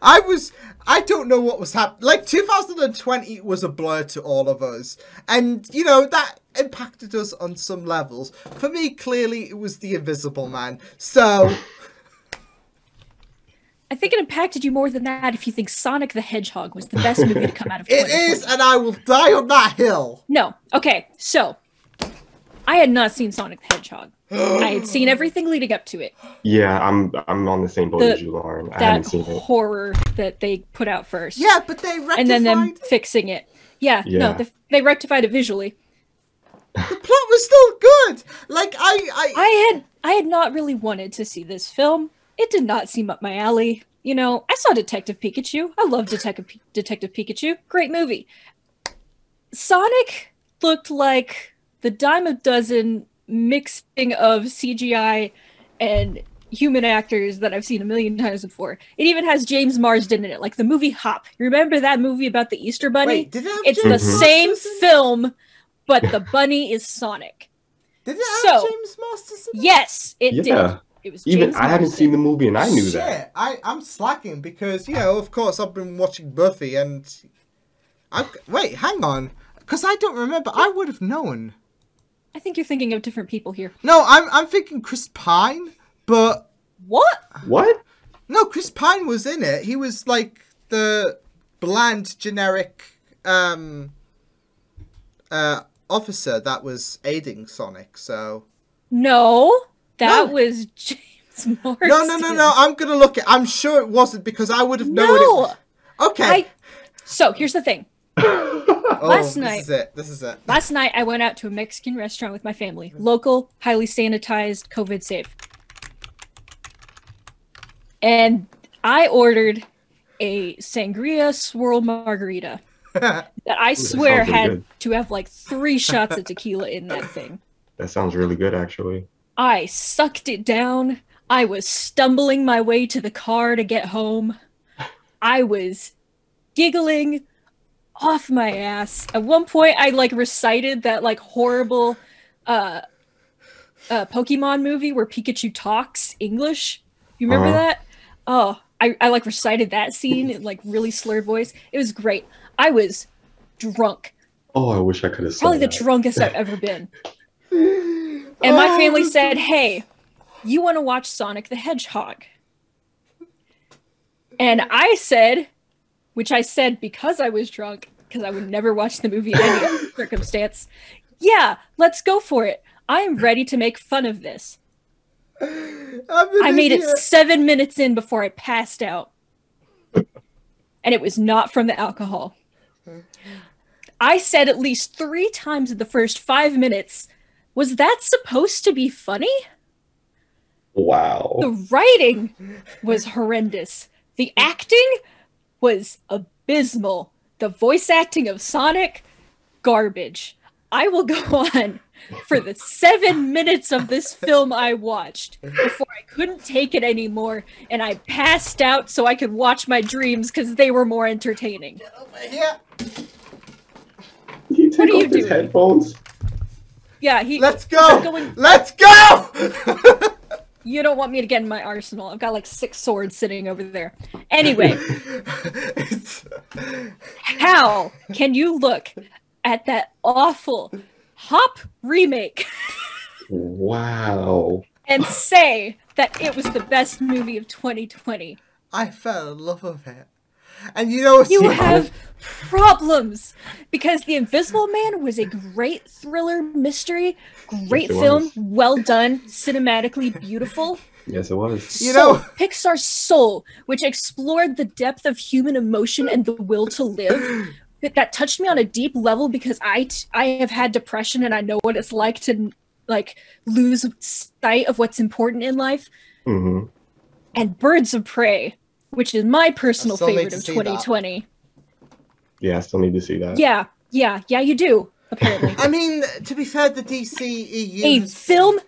I don't know what was happening. Like 2020 was a blur to all of us, and you know that impacted us on some levels. For me, clearly, it was the Invisible Man. So I think it impacted you more than that if you think Sonic the Hedgehog was the best movie to come out of it 2020. is, and I will die on that hill. No. Okay, so I had not seen Sonic the Hedgehog. I had seen everything leading up to it. Yeah, I'm on the same boat as you, Lauren. I That haven't seen it. horror that they put out first. Yeah, but they rectified. And then them fixing it. Yeah. Yeah. No, they rectified it visually. The plot was still good. Like I had not really wanted to see this film. It did not seem up my alley. You know, I saw Detective Pikachu. I love Detective Pikachu. Great movie. Sonic looked like the dime a dozen mixing of CGI and human actors that I've seen a million times before. It even has James Marsden in it, like the movie Hop. You remember that movie about the Easter Bunny? Wait, did it have It's James the same Marsden? film, but the bunny is Sonic. Did it have So, James Marsden? Yes, it Yeah. did. It was Even James I haven't Marsden. seen the movie, and I knew Shit, that. I'm slacking because, you know, of course I've been watching Buffy and... Wait, hang on. Because I don't remember. I would have known. I think you're thinking of different people here. No, I'm thinking Chris Pine, but... What? What? No, Chris Pine was in it. He was like the bland, generic officer that was aiding Sonic, so... No, that No. was James Marsden. No, I'm gonna look at... I'm sure it wasn't because I would have known it No! was... Okay. So, here's the thing. Oh, last night- This is it. Last night, I went out to a Mexican restaurant with my family. Local, highly sanitized, COVID safe. And I ordered a sangria swirl margarita that I swear sounds really had good. to have like 3 shots of tequila in that thing. That sounds really good, actually. I sucked it down. I was stumbling my way to the car to get home. I was giggling off my ass. At one point, I like recited that like horrible Pokemon movie where Pikachu talks English. You remember that? Oh, I like recited that scene in like really slurred voice. It was great. I was drunk. Oh, I wish I could have saw Probably the that. drunkest I've ever been. And my family said, hey, you want to watch Sonic the Hedgehog? And I said, which I said because I was drunk, because I would never watch the movie in any other circumstance, yeah, let's go for it. I am ready to make fun of this. I made it 7 minutes in before I passed out. And it was not from the alcohol. I said at least 3 times in the first 5 minutes, was that supposed to be funny? Wow. The writing was horrendous. The acting was abysmal. The voice acting of Sonic, garbage. I will go on for the 7 minutes of this film I watched before I couldn't take it anymore, and I passed out so I could watch my dreams because they were more entertaining. Yeah. He take What are you off his doing? headphones. Yeah, Let's go! going- Let's go! You don't want me to get in my arsenal. I've got like 6 swords sitting over there. Anyway, how can you look at that awful Hop remake Wow. and say that it was the best movie of 2020? I fell in love with it. And you know what's You have problems because The Invisible Man was a great thriller mystery, great Yes, it film, was. well done, cinematically beautiful. Yes, it was. You know- Pixar's Soul, which explored the depth of human emotion and the will to live, that touched me on a deep level because I have had depression and I know what it's like to lose sight of what's important in life. Mm-hmm. And Birds of Prey, which is my personal I still need favorite to of see that. 2020. Yeah, I still need to see that. Yeah, you do, apparently. I mean, to be fair, the DCEU a has- film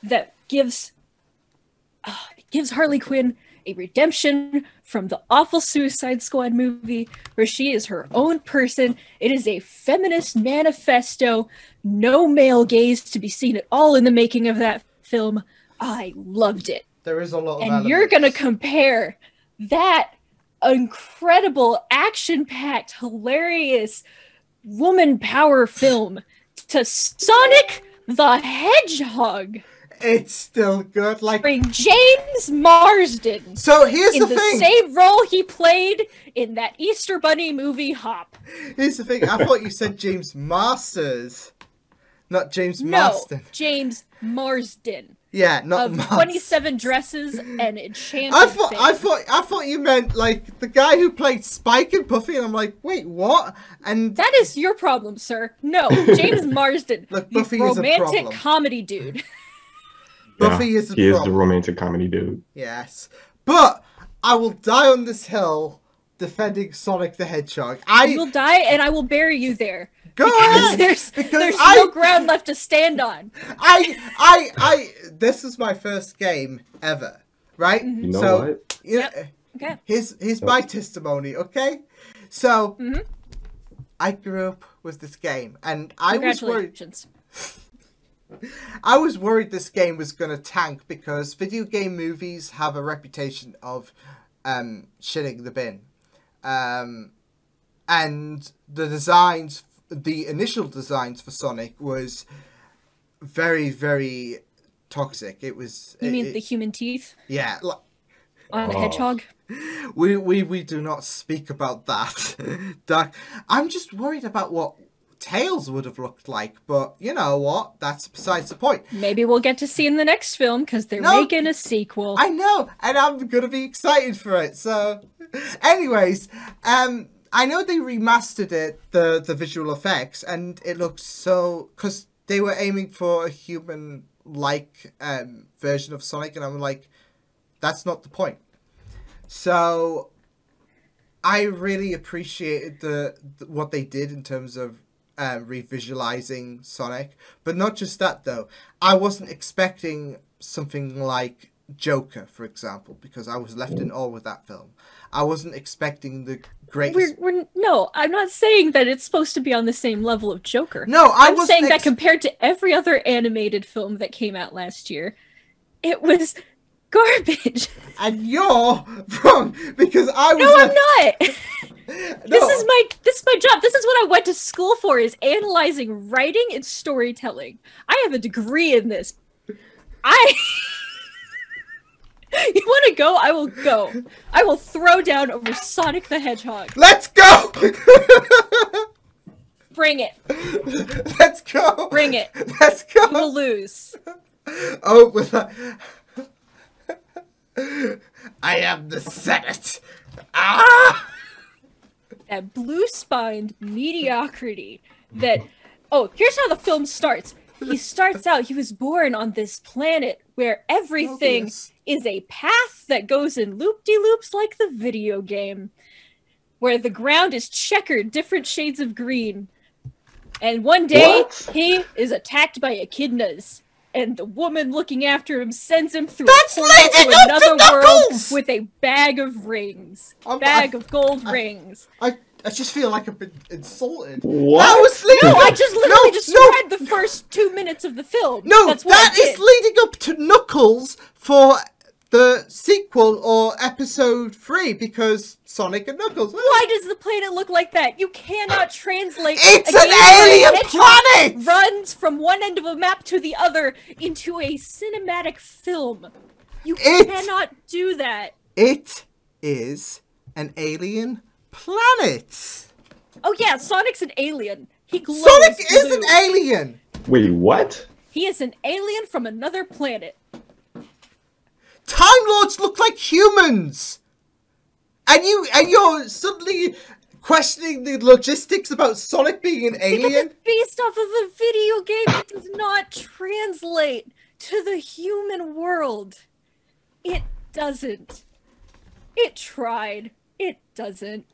that gives Harley Quinn a redemption from the awful Suicide Squad movie where she is her own person. It is a feminist manifesto, no male gaze to be seen at all in the making of that film. I loved it. There is a lot of And you're gonna elements. compare that incredible, action-packed, hilarious woman power film to Sonic the Hedgehog, It's still good. Like, starring James Marsden so here's in the the thing. same role he played in that Easter Bunny movie Hop. Here's the thing. I thought you said James Masters, not James No, Marsden. James Marsden Yeah, not of Marsden. 27 Dresses and Enchanted I Fame. thought you meant like the guy who played Spike and Buffy, and I'm like, wait, what? And That is your problem, sir. No, James Marsden, Look, the Buffy is a romantic problem. comedy dude. Buffy is a he is the problem. romantic comedy dude. Yes, but I will die on this hill defending Sonic the Hedgehog. You will die, and I will bury you there. Go Because ahead. there's Because no ground left to stand on. This is my first game ever, right? You know so, what? Yeah. Okay. Here's my testimony, okay? So, Mm-hmm. I grew up with this game, and I was worried. Congratulations. I was worried this game was gonna tank because video game movies have a reputation of shitting the bin, and the initial designs for Sonic was very, very toxic. It was. You mean the human teeth Yeah. on a Oh. hedgehog? We do not speak about that. Doc, I'm just worried about what Tails would have looked like, but you know what? That's besides the point. Maybe we'll get to see in the next film because they're No. making a sequel. I know, and I'm gonna be excited for it. So, anyways, I know they remastered it, the visual effects, and it looks so because they were aiming for a human-like version of Sonic, and I'm like, that's not the point. So, I really appreciated what they did in terms of revisualizing Sonic, but not just that though. I wasn't expecting something like Joker, for example, because I was left in awe with that film. I wasn't expecting the greatest. No, I'm not saying that it's supposed to be on the same level of Joker. No, I'm saying that compared to every other animated film that came out last year, it was garbage. And you're wrong because I was. No, left... I'm not. This is my job. This is what I went to school for, is analyzing writing and storytelling. I have a degree in this. You want to go? I will go. I will throw down over Sonic the Hedgehog. Let's go! Bring it. Let's go! Bring it. Let's go! You will lose. Oh, I am the Senate. Ah! That blue-spined mediocrity that... Oh, here's how the film starts. He starts out, he was born on this planet where everything is a path that goes in loop-de-loops like the video game, where the ground is checkered different shades of green. And one day, he is attacked by echidnas, and the woman looking after him sends him through a portal to another world with a bag of rings. Of gold rings. I just feel like I've been insulted. What? That was leading No, I just literally described the first 2 minutes of the film. No, that's what that is leading up to Knuckles for the sequel or episode 3 because Sonic and Knuckles. Why does the planet look like that? You cannot translate. It's an alien planet! Runs from one end of a map to the other into a cinematic film. You cannot do that. It is an alien planet. Oh yeah, Sonic's an alien. He glows Sonic blue. is an alien. Wait, what? He is an alien from another planet. Time Lords look like humans, and you're suddenly questioning the logistics about Sonic being an alien. Because it's based off of a video game. It does not translate to the human world. It doesn't. It tried. It doesn't.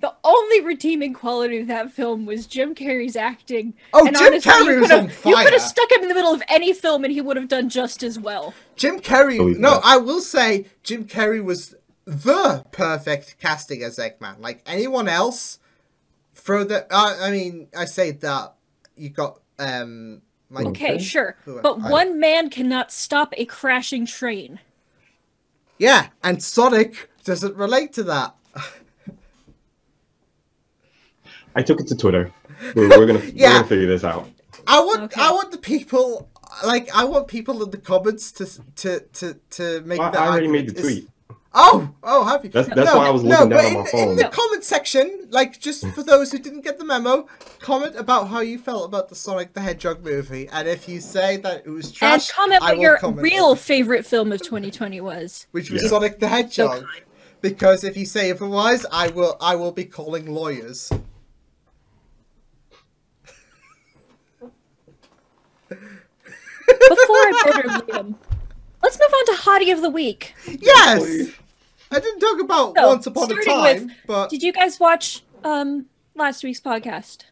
The only redeeming quality of that film was Jim Carrey's acting. Oh, and Jim honestly, Carrey was on fire. You could have stuck him in the middle of any film and he would have done just as well. Jim Carrey... No, I will say Jim Carrey was the perfect casting as Eggman. Like, anyone else, throw the... I mean, I say that you got... Okay, sure. But one man cannot stop a crashing train. Yeah, and Sonic doesn't relate to that. I took it to Twitter. We're gonna figure this out. I want the people, like, I want people in the comments to make that. I already made the tweet. Oh, have you? That's why I was looking down on my phone. In the comment section, like, just for those who didn't get the memo, comment about how you felt about the Sonic the Hedgehog movie, and if you say that it was trash, and comment what your real favorite film of 2020 was, which was Sonic the Hedgehog. Because if you say otherwise, I will be calling lawyers. Before I murder Liam, let's move on to Hottie of the Week. Yes! I didn't talk about Once Upon a Time, but... Did you guys watch last week's podcast?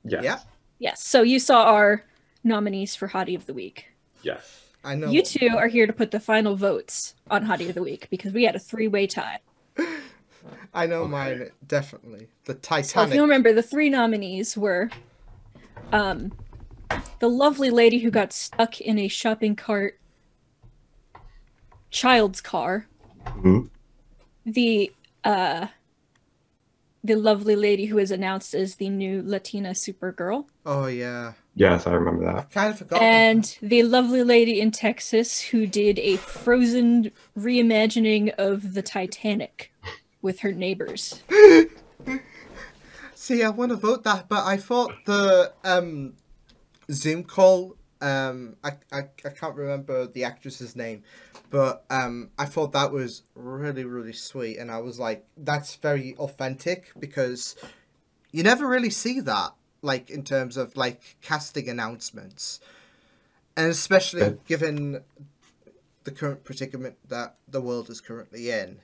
Yes. Yeah. Yes, so you saw our nominees for Hottie of the Week. Yes. I know. You two are here to put the final votes on Hottie of the Week, because we had a 3-way tie. I know mine, definitely. The Titanic. So if you remember, the 3 nominees were... the lovely lady who got stuck in a shopping cart child's car. Mm-hmm. The lovely lady who was announced as the new Latina Supergirl. Oh, yeah. Yes, I remember that. I kind of forgot. And the lovely lady in Texas who did a Frozen reimagining of the Titanic with her neighbors. See, I want to vote that, but I thought the Zoom call, I can't remember the actress's name, but I thought that was really, really sweet, and I was like, that's very authentic, because you never really see that, like, in terms of, like, casting announcements, and especially given the current predicament that the world is currently in.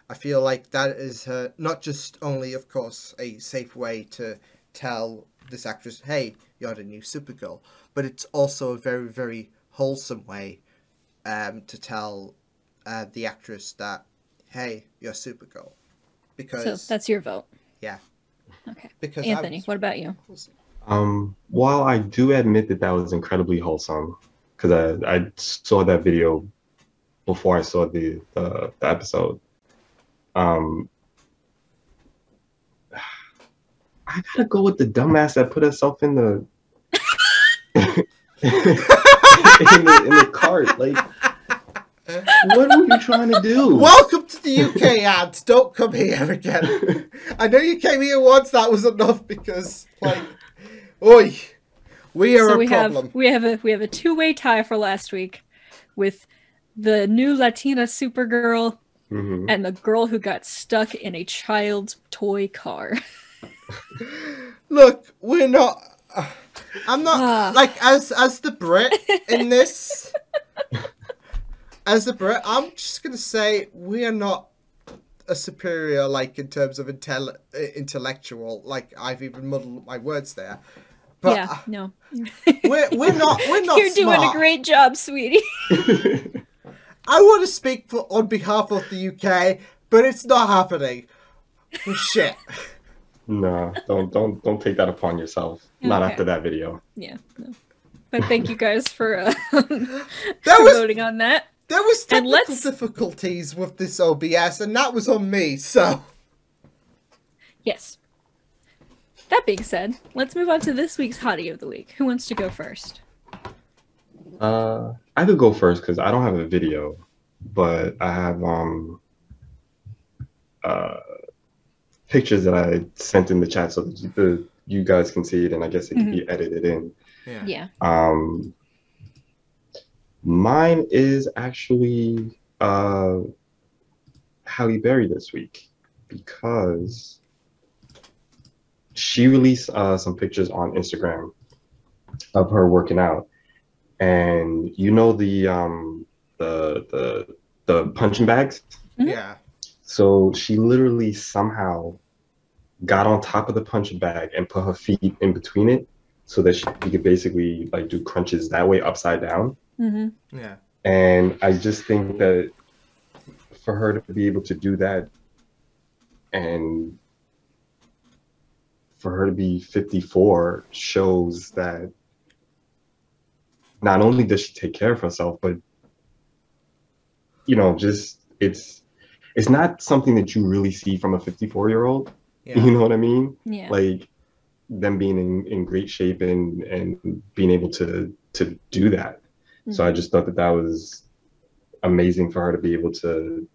I feel like that is not just only, of course, a safe way to tell this actress, hey, you're the new Supergirl, but it's also a very, very wholesome way to tell the actress that, hey, you're Supergirl. Because so that's your vote. Yeah. Okay. Because Anthony, what about you? While I do admit that was incredibly wholesome, because I saw that video before I saw the episode. I gotta go with the dumbass that put herself in the in the cart. Like, what were you trying to do? Welcome to the UK, ads. Don't come here again. I know you came here once. That was enough because, like, oi, we are a problem. We have a two-way tie for last week, with the new Latina Supergirl and the girl who got stuck in a child's toy car. Look, we're not. I'm not like as the Brit in this. As the Brit, I'm just gonna say we are not a superior, like in terms of intellectual. Like I've even muddled my words there. But yeah, no, we're not. You're doing a great job, sweetie. I want to speak on behalf of the UK, but it's not happening. Oh, shit. No, don't take that upon yourself. Not after that video. Yeah, no. But thank you guys for voting on that. There was technical difficulties with this OBS, and that was on me, so... Yes. That being said, let's move on to this week's Hottie of the Week. Who wants to go first? I could go first, because I don't have a video, but I have pictures that I sent in the chat so that you guys can see it, and I guess it can be edited in. Yeah. Mine is actually Halle Berry this week, because she released some pictures on Instagram of her working out, and you know the punching bags. Yeah. So she literally somehow got on top of the punching bag and put her feet in between it, so that she could basically like do crunches that way upside down. Yeah. And I just think that for her to be able to do that, and for her to be 54, shows that not only does she take care of herself, but just it's not something that you really see from a 54-year-old. Yeah. You know what I mean? Yeah. Like them being in great shape and being able to do that. So I just thought that was amazing for her to be able to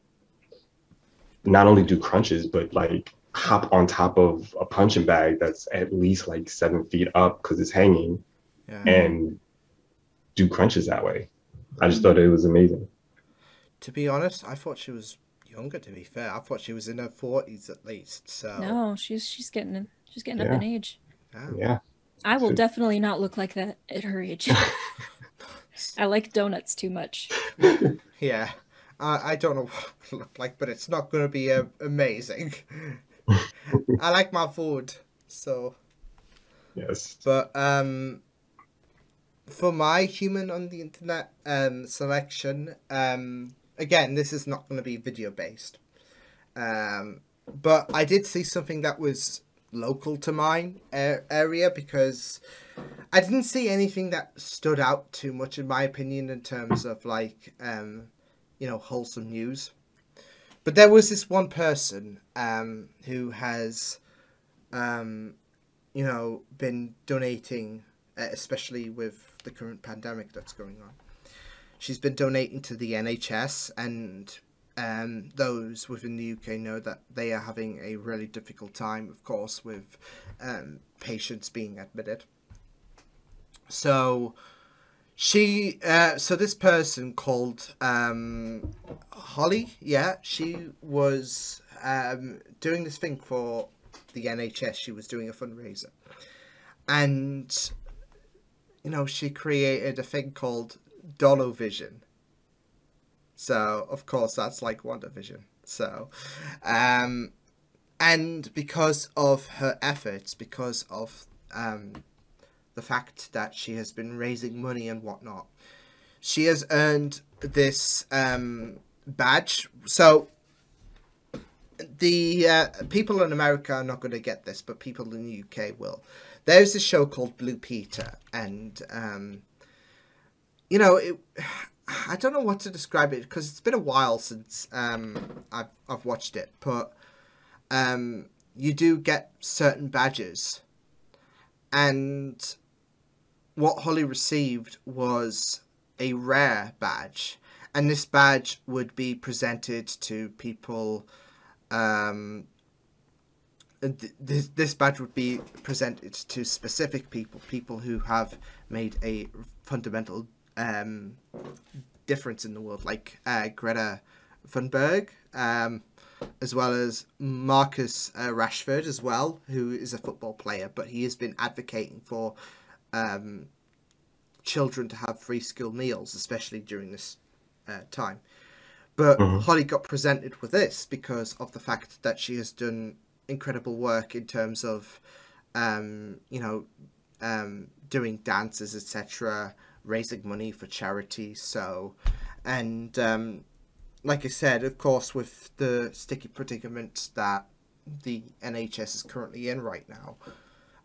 not only do crunches, but like hop on top of a punching bag that's at least like 7 feet up because it's hanging, and do crunches that way. I just thought it was amazing. To be honest, I thought she was younger, to be fair. I thought she was in her 40s at least. So no, she's getting up in age. Yeah. I will definitely not look like that at her age. I like donuts too much. Yeah. I don't know what it look like, but it's not going to be amazing. I like my food, so. Yes. But for my human on the internet selection, again, this is not going to be video based. But I did see something that was local to mine area, because I didn't see anything that stood out too much in my opinion in terms of like wholesome news. But there was this one person who has been donating, especially with the current pandemic that's going on. She's been donating to the NHS, and those within the UK know that they are having a really difficult time, of course, with patients being admitted. So this person called Holly, she was doing this thing for the NHS. She was doing a fundraiser, and she created a thing called Dolovision. So of course that's like WandaVision. So and because of her efforts, because of the fact that she has been raising money and whatnot, she has earned this badge. So the people in America are not going to get this, but people in the UK will. There's a show called Blue Peter, and I don't know what to describe it, because it's been a while since I've watched it, but you do get certain badges. And what Holly received was a rare badge. And this badge would be presented to people. This badge would be presented to specific people who have made a fundamental difference in the world, like Greta Thunberg, as well as Marcus Rashford as well, who is a football player, but he has been advocating for children to have free school meals, especially during this time. But Holly got presented with this because of the fact that she has done incredible work in terms of, doing dances, etc., raising money for charity. So, and like I said, of course, with the sticky predicament that the NHS is currently in right now,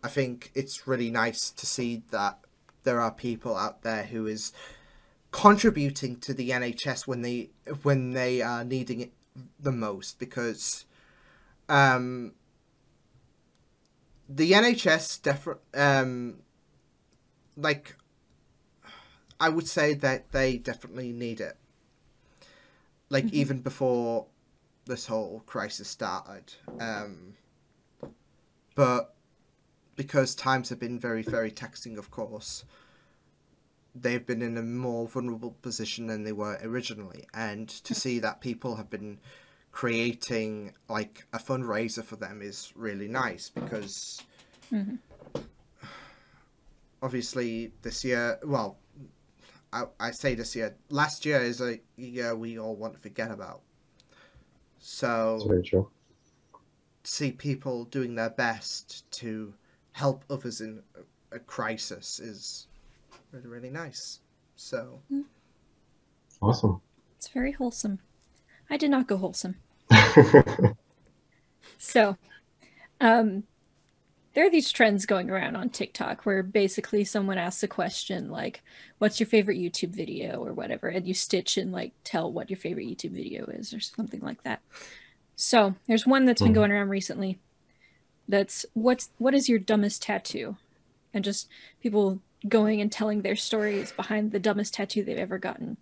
I think it's really nice to see that there are people out there who is contributing to the NHS when they are needing it the most, because the NHS I would say that they definitely need it. Like, even before this whole crisis started. But because times have been very, very taxing, of course, they've been in a more vulnerable position than they were originally. And to see that people have been creating, like, a fundraiser for them is really nice, because obviously this year, well, I say this year, last year is a year we all want to forget about. So, That's very true. see people doing their best to help others in a crisis is really, really nice. So, Awesome. It's very wholesome. I did not go wholesome. So, there are these trends going around on TikTok where basically someone asks a question like, what's your favorite YouTube video or whatever, and you stitch and like tell what your favorite YouTube video is or something like that. So there's one that's been going around recently that's what is your dumbest tattoo? And just people going and telling their stories behind the dumbest tattoo they've ever gotten.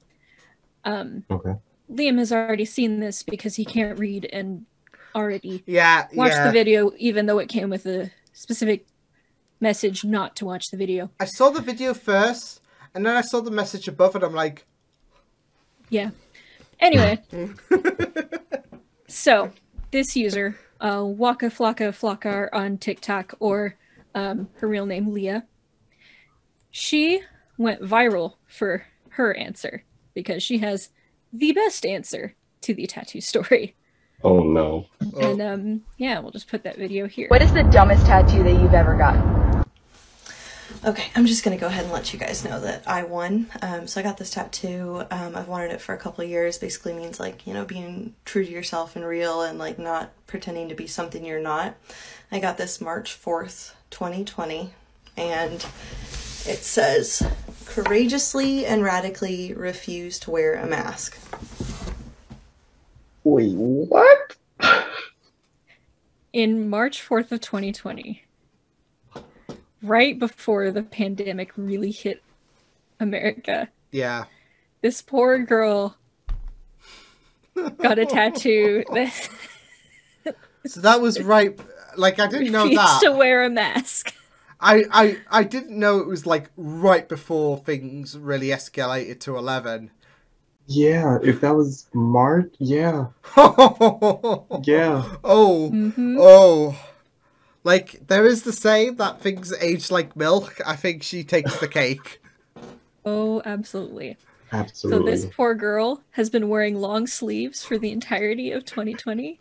Okay. Liam has already seen this because he can't read and already watched the video, even though it came with a specific message not to watch the video. I saw the video first, and then I saw the message above it. I'm like, yeah. Anyway, so this user, Waka Flocka Flockar on TikTok, or her real name Leah, she went viral for her answer because she has the best answer to the tattoo story. Oh no. And yeah, we'll just put that video here. What is the dumbest tattoo that you've ever gotten? Okay, I'm just gonna go ahead and let you guys know that I won. So I got this tattoo. I've wanted it for a couple of years. Basically means, like, you know, being true to yourself and real, and like not pretending to be something you're not. I got this March 4th, 2020, and it says, "Courageously and radically refuse to wear a mask." Wait, what? In March 4th of 2020, right before the pandemic really hit America, yeah. this poor girl got a tattoo that So that was right. Like, I didn't know refused that. to wear a mask. I didn't know it was like right before things really escalated to 11. Yeah, if that was March, yeah. Yeah. Oh, Mhm. oh. Like, there is the saying that things age like milk. I think she takes the cake. Oh, absolutely. Absolutely. So this poor girl has been wearing long sleeves for the entirety of 2020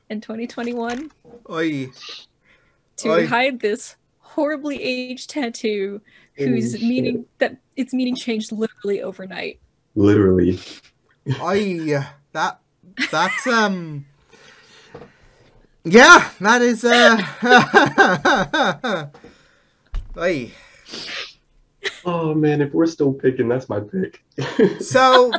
and 2021 Oi. to Oi. hide this horribly aged tattoo whose Holy meaning that its meaning changed literally overnight. Literally. Oi. That's, yeah, that is, Oi. Oh man, if we're still picking, that's my pick. So,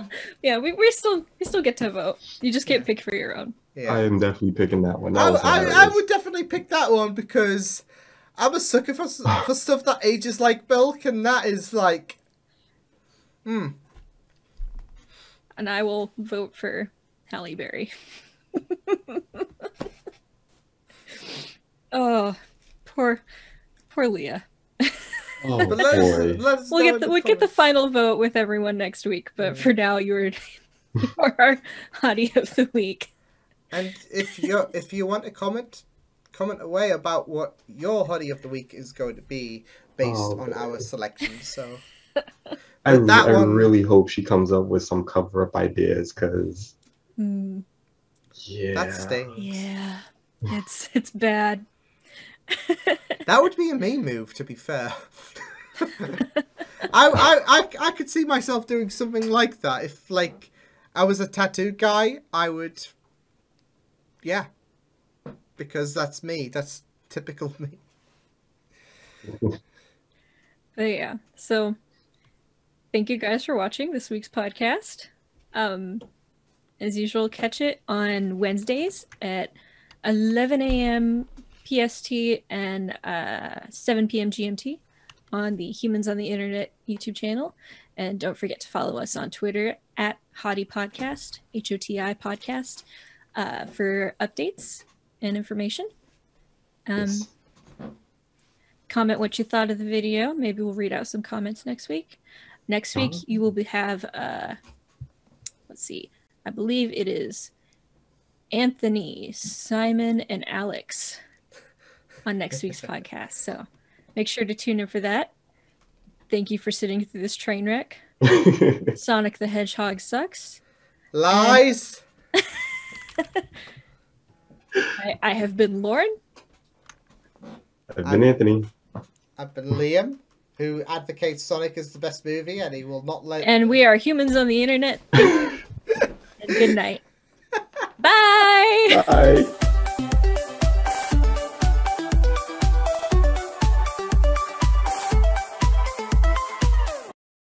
Yeah, we still get to vote. You just can't pick for your own. Yeah. I am definitely picking that one. That I, was I hilarious. would definitely pick that one because I'm a sucker for stuff that ages like milk, and that is like, And I will vote for Halle Berry. Oh, poor Leah. Oh But let us, boy. let us We'll know get in the the we'll get the comments. final vote with everyone next week. But for now, you're our hottie of the week. And if you want to comment away about what your hoodie of the week is going to be based Oh, on boy. our selection. So I But that one- really hope she comes up with some cover-up ideas, because yeah, that stings. Yeah, it's bad. That would be a me move, to be fair. I could see myself doing something like that. If like I was a tattooed guy, I would, yeah, because that's me. That's typical me. But yeah, so thank you guys for watching this week's podcast. As usual, catch it on Wednesdays at 11 a.m. PST and 7 p.m. GMT on the Humans on the Internet YouTube channel. And don't forget to follow us on Twitter at HOTI Podcast, HOTI Podcast, for updates and information. Yes. Comment what you thought of the video. Maybe we'll read out some comments next week. Next week, you will have, let's see, I believe it is Anthony, Simon, and Alex on next week's podcast. So make sure to tune in for that. Thank you for sitting through this train wreck. Sonic the Hedgehog sucks. Lies. I have been Lauren. I've been Anthony. I've been Liam, who advocates Sonic as the best movie, and he will not let. And we are Humans on the Internet. And good night. Bye. Bye.